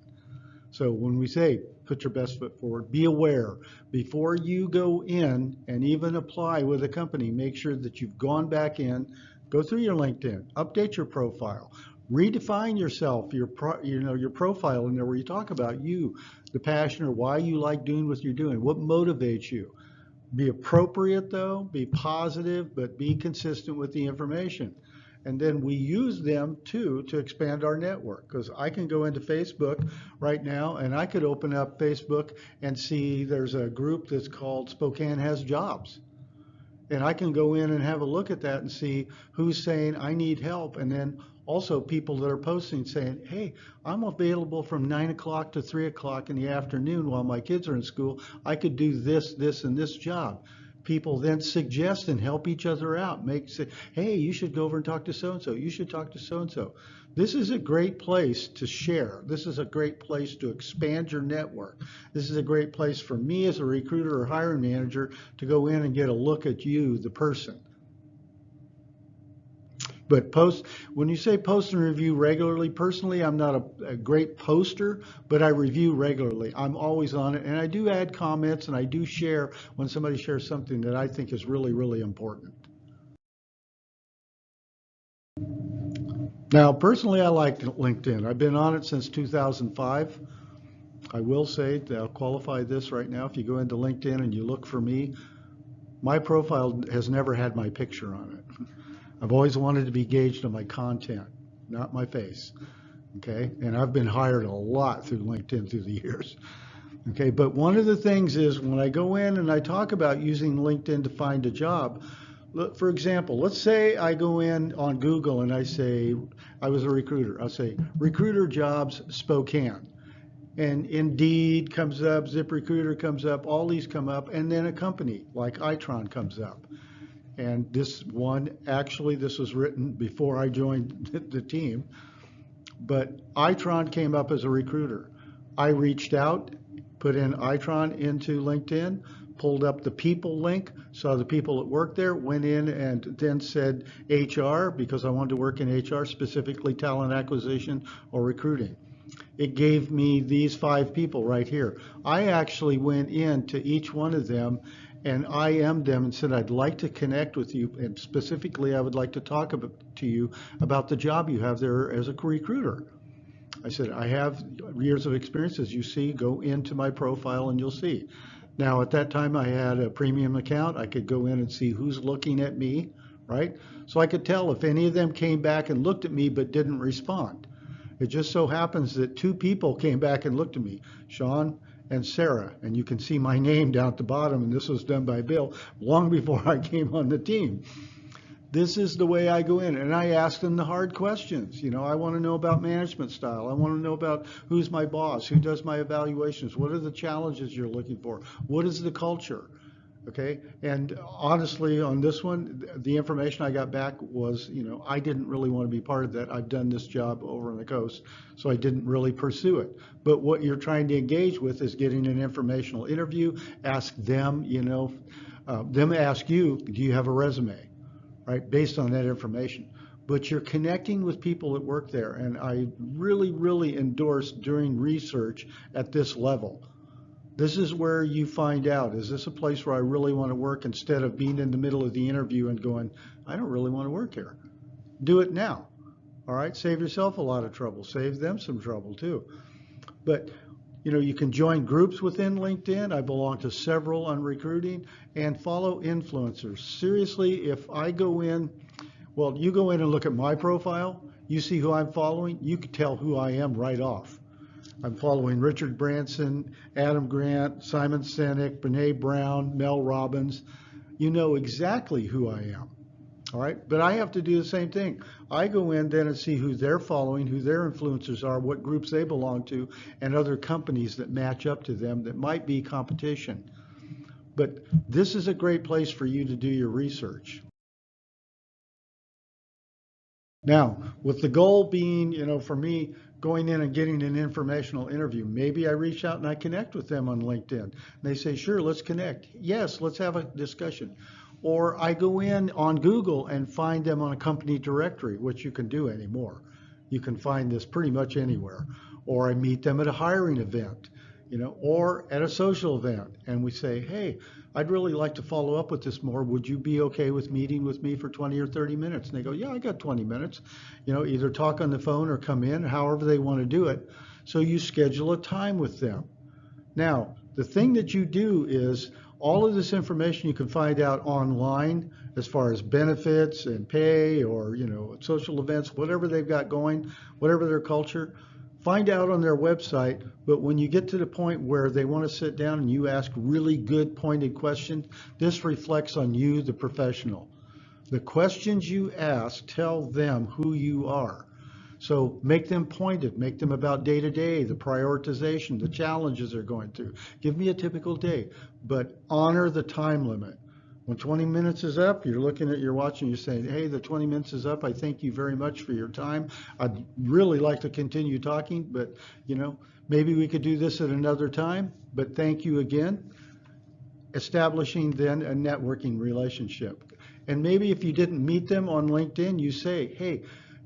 So when we say put your best foot forward, be aware before you go in and even apply with a company, make sure that you've gone back in, go through your LinkedIn, update your profile, redefine yourself, your profile in there where you talk about you, the passion or why you like doing what you're doing, what motivates you. Be appropriate though, be positive, but be consistent with the information. And then we use them too to expand our network, because I can go into Facebook right now and I could open up Facebook and see there's a group that's called Spokane Has Jobs. And I can go in and have a look at that and see who's saying I need help, and then also people that are posting saying, hey, I'm available from 9 o'clock to 3 o'clock in the afternoon while my kids are in school. I could do this, and this job. People then suggest and help each other out. Say, hey, you should go over and talk to so-and-so. You should talk to so-and-so. This is a great place to share. This is a great place to expand your network. This is a great place for me as a recruiter or hiring manager to go in and get a look at you, the person. But when you say post and review regularly, personally, I'm not a great poster, but I review regularly. I'm always on it, and I do add comments, and I do share when somebody shares something that I think is really, really important. Now, personally, I like LinkedIn. I've been on it since 2005. I will say, I'll qualify this right now. If you go into LinkedIn and you look for me, my profile has never had my picture on it. I've always wanted to be gauged on my content, not my face. Okay, and I've been hired a lot through LinkedIn through the years. Okay, but one of the things is when I go in and I talk about using LinkedIn to find a job, for example, let's say I go in on Google and I say, I was a recruiter. I'll say, recruiter jobs Spokane. And Indeed comes up, ZipRecruiter comes up, all these come up, and then a company like Itron comes up. And this one, actually, this was written before I joined the team, but Itron came up as a recruiter. I reached out, put in Itron into LinkedIn, pulled up the people link, saw the people that worked there, went in and then said HR because I wanted to work in HR, specifically talent acquisition or recruiting. It gave me these 5 people right here. I actually went into each one of them and IM'd them and said, I'd like to connect with you. And specifically, I would like to talk to you about the job you have there as a recruiter. I said, I have years of experience. As you see, go into my profile and you'll see. Now, at that time, I had a premium account. I could go in and see who's looking at me, right? So I could tell if any of them came back and looked at me but didn't respond. It just so happens that 2 people came back and looked at me, Sean and Sarah, and you can see my name down at the bottom, and this was done by Bill long before I came on the team. This is the way I go in, and I ask them the hard questions. You know, I want to know about management style. I want to know about who's my boss, who does my evaluations, what are the challenges you're looking for, what is the culture, okay? And honestly, on this one, the information I got back was, you know, I didn't really want to be part of that. I've done this job over on the coast, so I didn't really pursue it. But what you're trying to engage with is getting an informational interview, ask them, you know, them ask you, do you have a resume? Right, based on that information. But you're connecting with people that work there, and I really, really endorse doing research at this level. This is where you find out, is this a place where I really want to work, instead of being in the middle of the interview and going, I don't really want to work here. Do it now. All right, save yourself a lot of trouble, save them some trouble too. But you know, you can join groups within LinkedIn. I belong to several on recruiting, and follow influencers. Seriously, if I go in, well, you go in and look at my profile, you see who I'm following, you can tell who I am right off. I'm following Richard Branson, Adam Grant, Simon Sinek, Brene Brown, Mel Robbins. You know exactly who I am. All right, but I have to do the same thing. I go in then and see who they're following, who their influencers are, what groups they belong to, and other companies that match up to them that might be competition. But this is a great place for you to do your research. Now, with the goal being, you know, for me, going in and getting an informational interview, maybe I reach out and I connect with them on LinkedIn. And they say, sure, let's connect. Yes, let's have a discussion. Or I go in on Google and find them on a company directory, which you can do anymore. You can find this pretty much anywhere. Or I meet them at a hiring event, you know, or at a social event. And we say, hey, I'd really like to follow up with this more. Would you be okay with meeting with me for 20 or 30 minutes? And they go, yeah, I got 20 minutes. You know, either talk on the phone or come in, however they want to do it. So you schedule a time with them. Now, the thing that you do is all of this information you can find out online as far as benefits and pay, or, you know, social events, whatever they've got going, whatever their culture, find out on their website. But when you get to the point where they want to sit down and you ask really good pointed questions, this reflects on you, the professional. The questions you ask tell them who you are. So make them pointed, make them about day to day, the prioritization, the challenges they're going through. Give me a typical day, but honor the time limit. When 20 minutes is up, you're looking at your watch and you're saying, hey, the 20 minutes is up. I thank you very much for your time. I'd really like to continue talking, but you know, maybe we could do this at another time, but thank you again. Establishing then a networking relationship. And maybe if you didn't meet them on LinkedIn, you say, hey,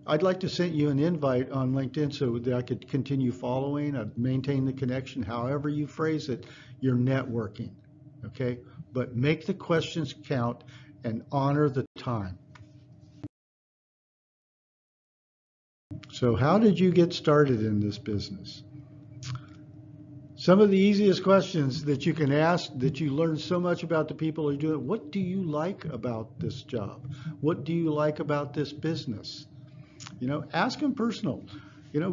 I'd like to send you an invite on LinkedIn so that I could continue following, maintain the connection. However you phrase it, you're networking, okay? But make the questions count and honor the time. So how did you get started in this business? Some of the easiest questions that you can ask, that you learn so much about the people who do it. What do you like about this job? What do you like about this business? Ask them personal.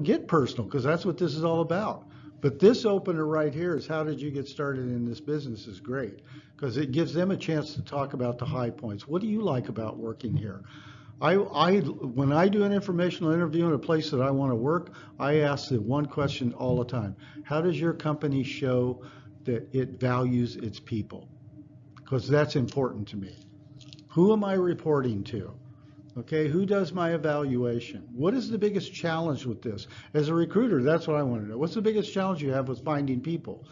Get personal, because that's what this is all about. But this opener right here is, how did you get started in this business, is great, because it gives them a chance to talk about the high points. What do you like about working here? When I do an informational interview in a place that I want to work, I ask the one question all the time: how does your company show that it values its people? Because that's important to me. Who am I reporting to? Okay, who does my evaluation? What is the biggest challenge with this? As a recruiter, that's what I want to know. What's the biggest challenge you have with finding people?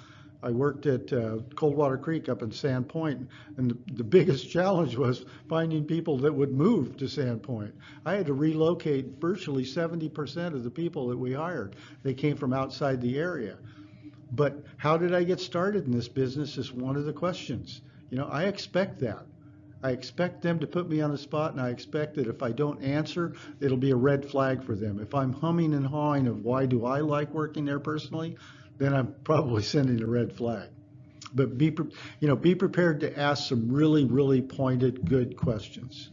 I worked at Coldwater Creek up in Sandpoint, and the biggest challenge was finding people that would move to Sandpoint. I had to relocate virtually 70% of the people that we hired. They came from outside the area. But how did I get started in this business is one of the questions. I expect that. I expect them to put me on the spot, and I expect that if I don't answer, it'll be a red flag for them. If I'm humming and hawing of why do I like working there personally, then I'm probably sending a red flag. But be prepared to ask some really, really pointed, good questions.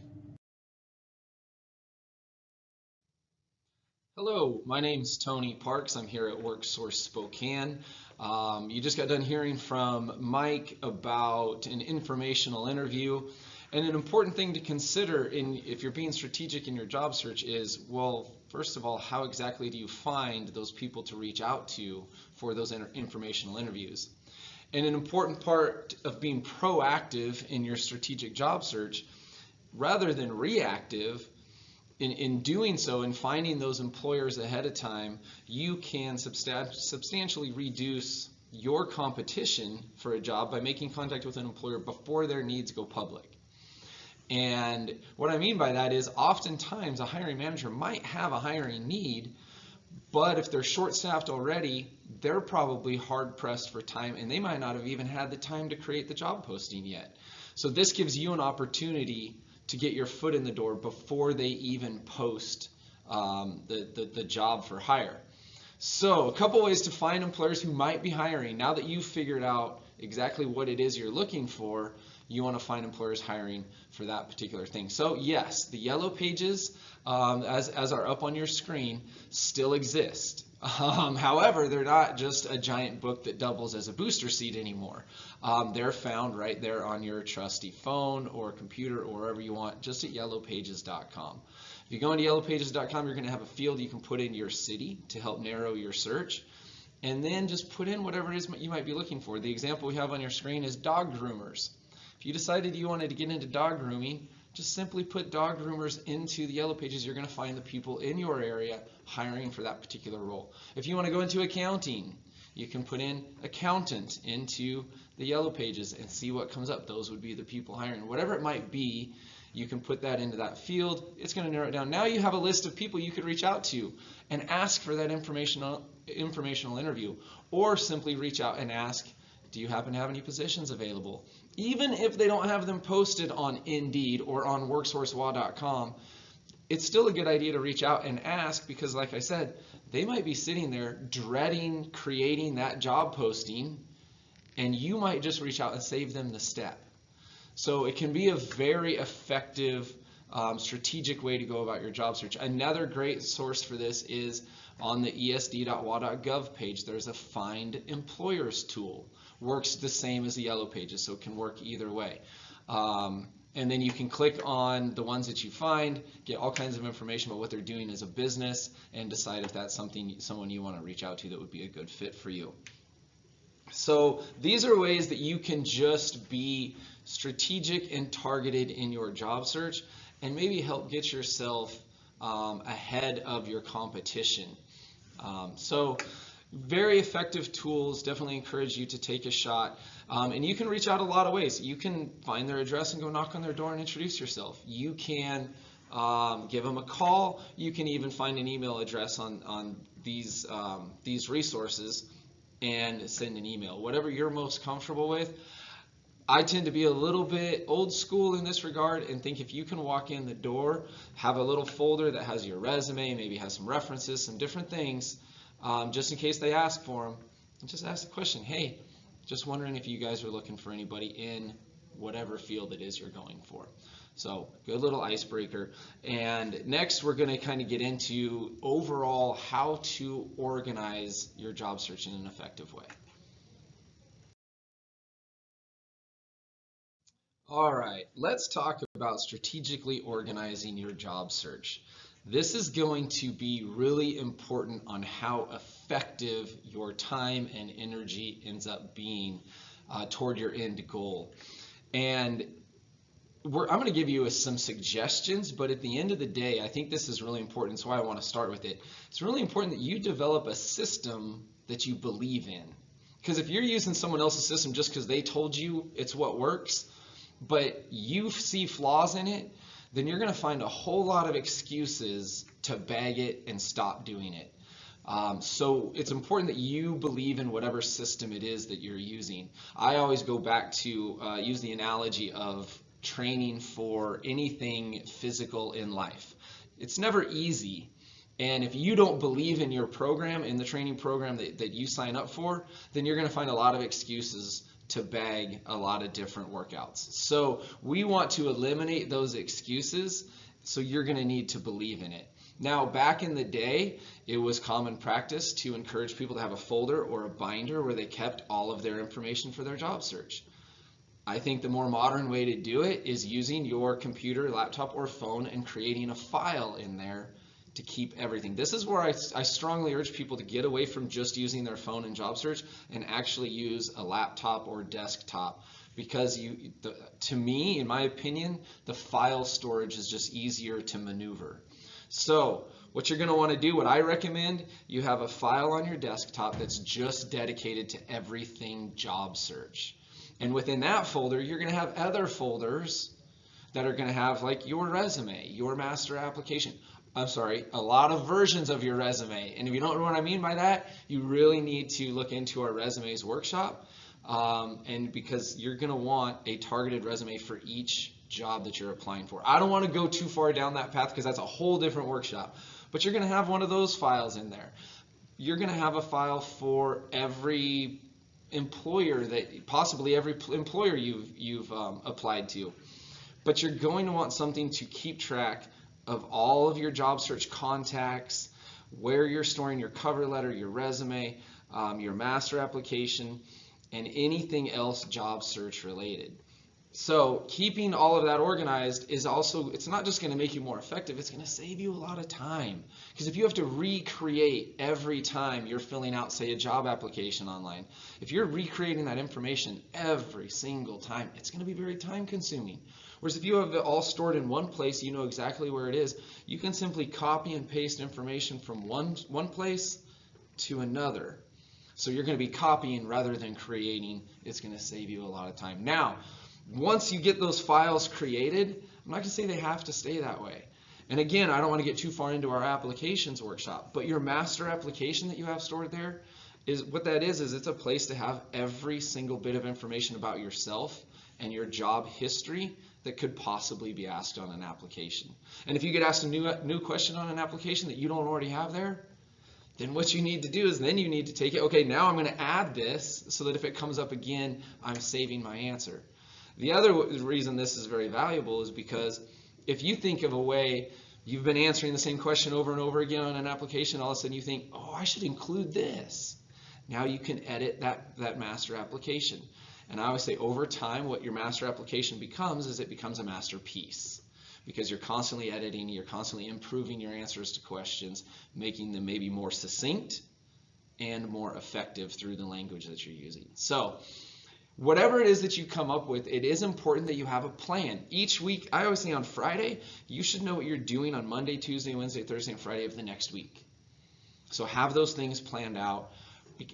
Hello, my name's Tony Parks. I'm here at WorkSource Spokane. You just got done hearing from Mike about an informational interview. And an important thing to consider if you're being strategic in your job search is, well, first of all, how exactly do you find those people to reach out to for those informational interviews? And an important part of being proactive in your strategic job search, rather than reactive, in doing so and finding those employers ahead of time, you can substantially reduce your competition for a job by making contact with an employer before their needs go public. And what I mean by that is, oftentimes a hiring manager might have a hiring need, but if they're short-staffed already, they're probably hard-pressed for time, and they might not have even had the time to create the job posting yet. So this gives you an opportunity to get your foot in the door before they even post the job for hire. So a couple ways to find employers who might be hiring. Now that you've figured out exactly what it is you're looking for, you want to find employers hiring for that particular thing. So yes, the yellow pages, as are up on your screen, still exist. However, they're not just a giant book that doubles as a booster seat anymore. They're found right there on your trusty phone or computer or wherever you want, just at yellowpages.com. If you go into yellowpages.com, you're going to have a field you can put in your city to help narrow your search. And then just put in whatever it is you might be looking for. The example we have on your screen is dog groomers. If you decided you wanted to get into dog grooming, just simply put dog groomers into the yellow pages. You're going to find the people in your area hiring for that particular role. If you want to go into accounting, you can put in accountant into the yellow pages and see what comes up. Those would be the people hiring. Whatever it might be, you can put that into that field. It's going to narrow it down. Now you have a list of people you could reach out to and ask for that informational interview, or simply reach out and ask, do you happen to have any positions available? Even if they don't have them posted on Indeed or on WorkSourceWA.com, it's still a good idea to reach out and ask, because like I said, they might be sitting there dreading creating that job posting, and you might just reach out and save them the step. So it can be a very effective strategic way to go about your job search. Another great source for this is on the esd.wa.gov page. There's a Find Employers tool. Works the same as the yellow pages, so it can work either way. And then you can click on the ones that you find, get all kinds of information about what they're doing as a business, and decide if that's someone you want to reach out to that would be a good fit for you. So these are ways that you can just be strategic and targeted in your job search and maybe help get yourself ahead of your competition. So very effective tools. Definitely encourage you to take a shot. And you can reach out a lot of ways. You can find their address and go knock on their door and introduce yourself. You can give them a call. You can even find an email address on these resources and send an email. Whatever you're most comfortable with. I tend to be a little bit old school in this regard and think if you can walk in the door, have a little folder that has your resume, maybe has some references, some different things, just in case they ask for them, and just ask the question, hey, just wondering if you guys are looking for anybody in whatever field it is you're going for. So good little icebreaker. And next we're going to kind of get into overall how to organize your job search in an effective way. All right, let's talk about strategically organizing your job search. This is going to be really important on how effective your time and energy ends up being toward your end goal. And I'm going to give you some suggestions, but at the end of the day, I think this is really important. That's why I want to start with it. It's really important that you develop a system that you believe in. Because if you're using someone else's system just because they told you it's what works, but you see flaws in it, then you're going to find a whole lot of excuses to bag it and stop doing it. So it's important that you believe in whatever system it is that you're using. I always go back to use the analogy of training for anything physical in life. It's never easy. And if you don't believe in your program, in the training program that you sign up for, then you're going to find a lot of excuses to bag a lot of different workouts. So we want to eliminate those excuses, so you're going to need to believe in it. Now, back in the day, it was common practice to encourage people to have a folder or a binder where they kept all of their information for their job search. I think the more modern way to do it is using your computer, laptop, or phone and creating a file in there to keep everything. This is where I strongly urge people to get away from just using their phone in job search and actually use a laptop or desktop, because to me, in my opinion, the file storage is just easier to maneuver. So what you're going to want to do, what I recommend, you have a file on your desktop that's just dedicated to everything job search. And within that folder, you're going to have other folders that are going to have like your resume, your master application. A lot of versions of your resume. And if you don't know what I mean by that, you really need to look into our resumes workshop. And because you're going to want a targeted resume for each job that you're applying for. I don't want to go too far down that path because that's a whole different workshop. But you're going to have one of those files in there. You're going to have a file for every employer possibly every employer you've applied to. But you're going to want something to keep track of all of your job search contacts, where you're storing your cover letter, your resume, your master application, and anything else job search related. So keeping all of that organized is also, it's not just going to make you more effective, it's going to save you a lot of time. Because if you have to recreate every time you're filling out, say, a job application online, if you're recreating that information every single time, it's going to be very time consuming. Whereas if you have it all stored in one place, you know exactly where it is, you can simply copy and paste information from one place to another. So you're going to be copying rather than creating. It's going to save you a lot of time. Now, once you get those files created, I'm not going to say they have to stay that way. And again, I don't want to get too far into our applications workshop, but your master application that you have stored there, is what that is it's a place to have every single bit of information about yourself and your job history that could possibly be asked on an application. And if you get asked a new question on an application that you don't already have there, then what you need to do is then you need to take it, okay, now I'm going to add this so that if it comes up again, I'm saving my answer. The other reason this is very valuable is because if you think of a way you've been answering the same question over and over again on an application, all of a sudden you think, oh, I should include this. Now you can edit that master application. And I always say over time what your master application becomes is it becomes a masterpiece, because you're constantly editing, you're constantly improving your answers to questions, making them maybe more succinct and more effective through the language that you're using. So whatever it is that you come up with, it is important that you have a plan. Each week, I always say on Friday, you should know what you're doing on Monday, Tuesday, Wednesday, Thursday, and Friday of the next week. So have those things planned out.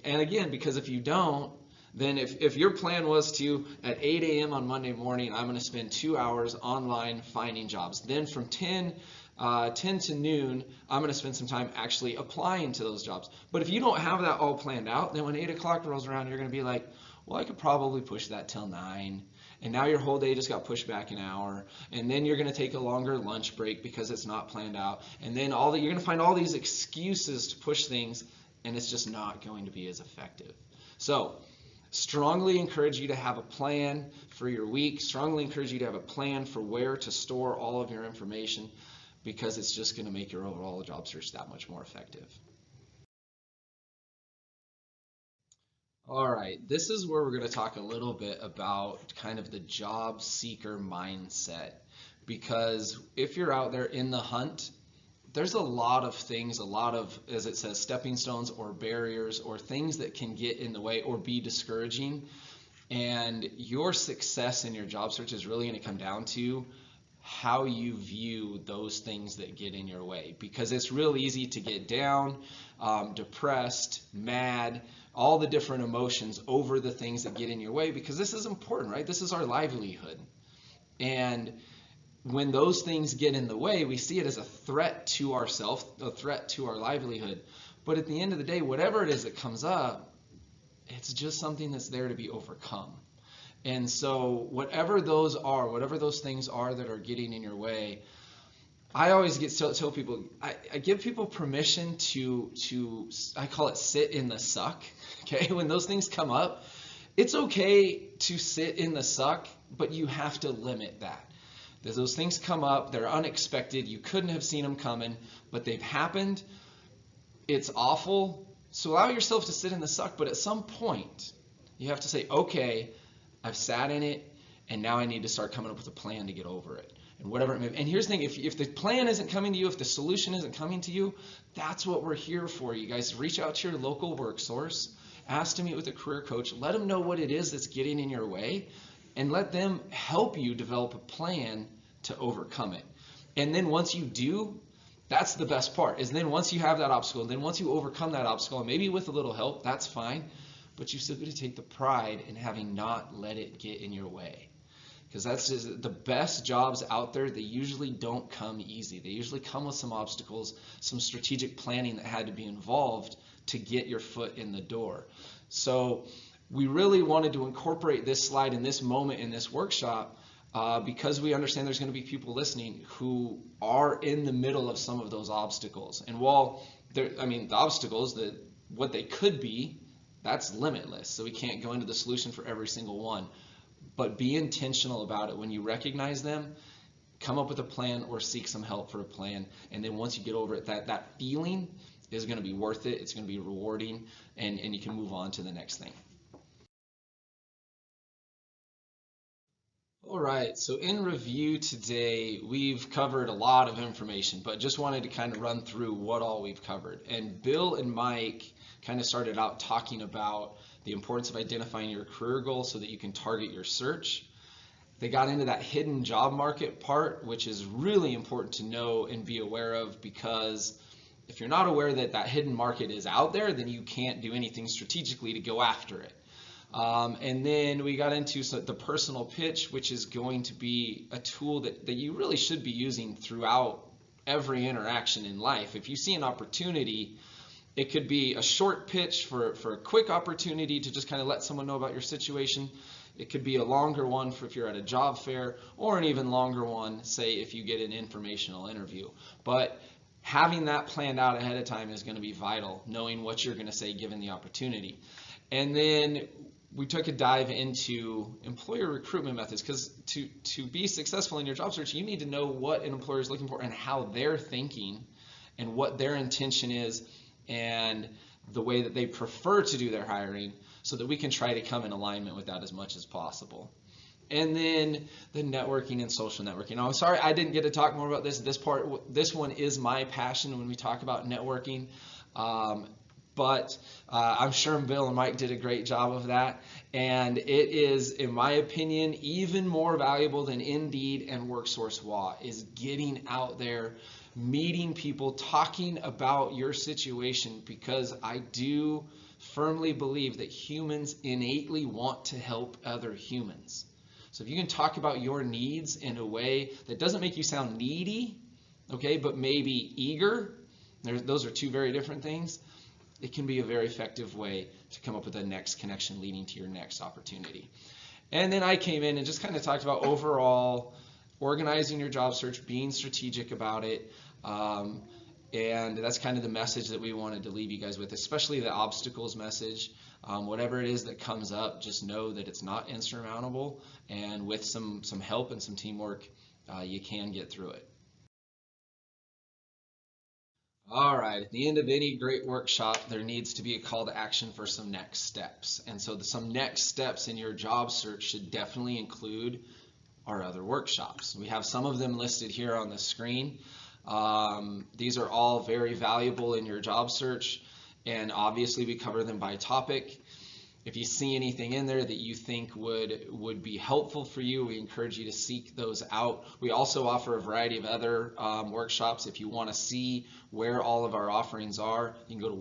And again, because if you don't, then if your plan was to, at 8 a.m. on Monday morning, I'm going to spend 2 hours online finding jobs. Then from 10 to noon, I'm going to spend some time actually applying to those jobs. But if you don't have that all planned out, then when 8 o'clock rolls around, you're going to be like, well, I could probably push that till 9. And now your whole day just got pushed back an hour. And then you're going to take a longer lunch break because it's not planned out. And then you're going to find all these excuses to push things, and it's just not going to be as effective. So strongly encourage you to have a plan for your week. Strongly encourage you to have a plan for where to store all of your information, because it's just going to make your overall job search that much more effective. All right, this is where we're going to talk a little bit about kind of the job seeker mindset, because if you're out there in the hunt, there's a lot of things, a lot of, as it says, stepping stones or barriers or things that can get in the way or be discouraging. And your success in your job search is really going to come down to how you view those things that get in your way, because it's real easy to get down, depressed, mad, all the different emotions over the things that get in your way, because this is important, right? This is our livelihood. And when those things get in the way, we see it as a threat to ourselves, a threat to our livelihood. But at the end of the day, whatever it is that comes up, it's just something that's there to be overcome. And so whatever those are, whatever those things are that are getting in your way, I always tell people, I give people permission to, I call it sit in the suck. Okay, when those things come up, it's okay to sit in the suck, but you have to limit that. As those things come up, they're unexpected, you couldn't have seen them coming, but they've happened. It's awful. So allow yourself to sit in the suck, but at some point, you have to say, okay, I've sat in it, and now I need to start coming up with a plan to get over it. And whatever it may be. And here's the thing, if the plan isn't coming to you, if the solution isn't coming to you, that's what we're here for, you guys. Reach out to your local work source, ask to meet with a career coach, let them know what it is that's getting in your way, and let them help you develop a plan to overcome it. And then once you do, that's the best part, is then once you have that obstacle, then once you overcome that obstacle, and maybe with a little help, that's fine, but you still got to take the pride in having not let it get in your way. Because that's just the best jobs out there, they usually don't come easy. They usually come with some obstacles, some strategic planning that had to be involved to get your foot in the door. So we really wanted to incorporate this slide in this moment in this workshop because we understand there's going to be people listening who are in the middle of some of those obstacles. And while the obstacles, what they could be, that's limitless. So we can't go into the solution for every single one. But be intentional about it. When you recognize them, come up with a plan or seek some help for a plan. And then once you get over it, that feeling is going to be worth it. It's going to be rewarding, and you can move on to the next thing. All right, so in review today, we've covered a lot of information, but just wanted to kind of run through what all we've covered. And Bill and Mike kind of started out talking about the importance of identifying your career goal so that you can target your search. They got into that hidden job market part, which is really important to know and be aware of, because if you're not aware that that hidden market is out there, then you can't do anything strategically to go after it. And then we got into the personal pitch, which is going to be a tool that you really should be using throughout every interaction in life. If you see an opportunity, it could be a short pitch for a quick opportunity to just kind of let someone know about your situation. It could be a longer one for if you're at a job fair, or an even longer one, say, if you get an informational interview. But having that planned out ahead of time is going to be vital, knowing what you're going to say given the opportunity. And then we took a dive into employer recruitment methods, because to be successful in your job search, you need to know what an employer is looking for and how they're thinking and what their intention is and the way that they prefer to do their hiring, so that we can try to come in alignment with that as much as possible. And then the networking and social networking. Now, I'm sorry I didn't get to talk more about this. This one is my passion when we talk about networking. But I'm sure Bill and Mike did a great job of that. And it is, in my opinion, even more valuable than Indeed and WorkSource WA, is getting out there, meeting people, talking about your situation, because I do firmly believe that humans innately want to help other humans. So if you can talk about your needs in a way that doesn't make you sound needy, okay, but maybe eager, those are two very different things, it can be a very effective way to come up with the next connection leading to your next opportunity. And then I came in and just kind of talked about overall organizing your job search, being strategic about it, and that's kind of the message that we wanted to leave you guys with, especially the obstacles message. Whatever it is that comes up, just know that it's not insurmountable, and with some help and some teamwork, you can get through it. All right, at the end of any great workshop, there needs to be a call to action for some next steps. And so some next steps in your job search should definitely include our other workshops. We have some of them listed here on the screen. These are all very valuable in your job search, and obviously we cover them by topic. If you see anything in there that you think would be helpful for you, we encourage you to seek those out. We also offer a variety of other workshops. If you want to see where all of our offerings are, you can go to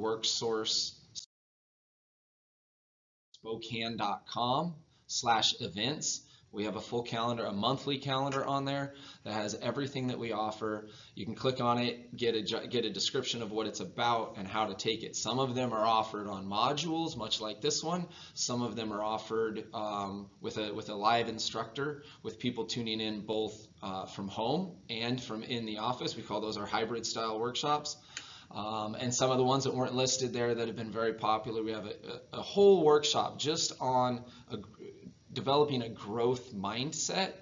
worksourcespokane.com/events. We have a full calendar, a monthly calendar on there that has everything that we offer. You can click on it, get a description of what it's about and how to take it. Some of them are offered on modules, much like this one. Some of them are offered with a live instructor, with people tuning in both from home and from in the office. We call those our hybrid style workshops. And some of the ones that weren't listed there that have been very popular, we have a whole workshop just on developing a growth mindset.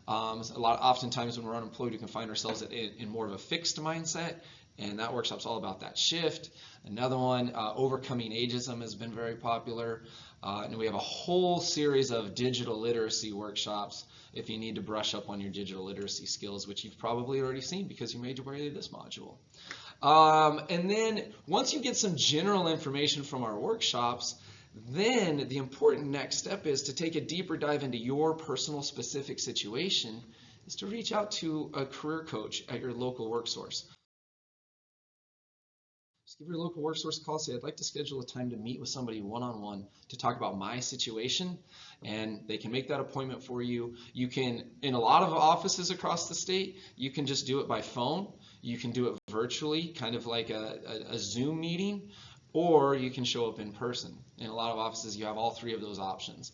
Oftentimes when we're unemployed, we can find ourselves in more of a fixed mindset, and that workshop's all about that shift. Another one, overcoming ageism, has been very popular, and we have a whole series of digital literacy workshops if you need to brush up on your digital literacy skills, which you've probably already seen because you made your way to this module. And then once you get some general information from our workshops, then the important next step is to take a deeper dive into your personal specific situation, is to reach out to a career coach at your local WorkSource. Just give your local WorkSource a call, say, I'd like to schedule a time to meet with somebody one-on-one to talk about my situation, and they can make that appointment for you. You can, in a lot of offices across the state, you can just do it by phone. You can do it virtually, kind of like a Zoom meeting, or you can show up in person. In a lot of offices, you have all three of those options.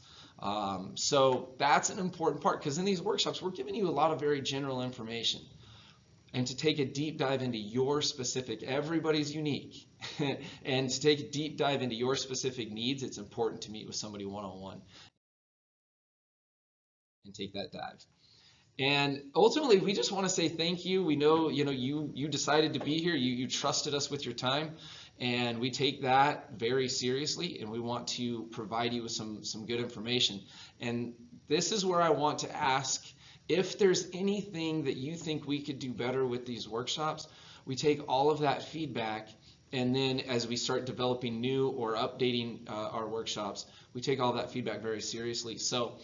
So that's an important part, because in these workshops, we're giving you a lot of very general information. And to take a deep dive into your specific, everybody's unique, and to take a deep dive into your specific needs, it's important to meet with somebody one-on-one and take that dive. And ultimately, we just want to say thank you. We know, you decided to be here. You trusted us with your time, and we take that very seriously, and we want to provide you with some good information. And this is where I want to ask, if there's anything that you think we could do better with these workshops. We take all of that feedback, and then as we start developing new or updating our workshops, we take all that feedback very seriously. So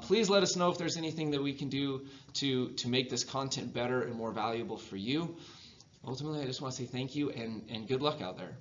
please let us know if there's anything that we can do to make this content better and more valuable for you. Ultimately, I just want to say thank you and good luck out there.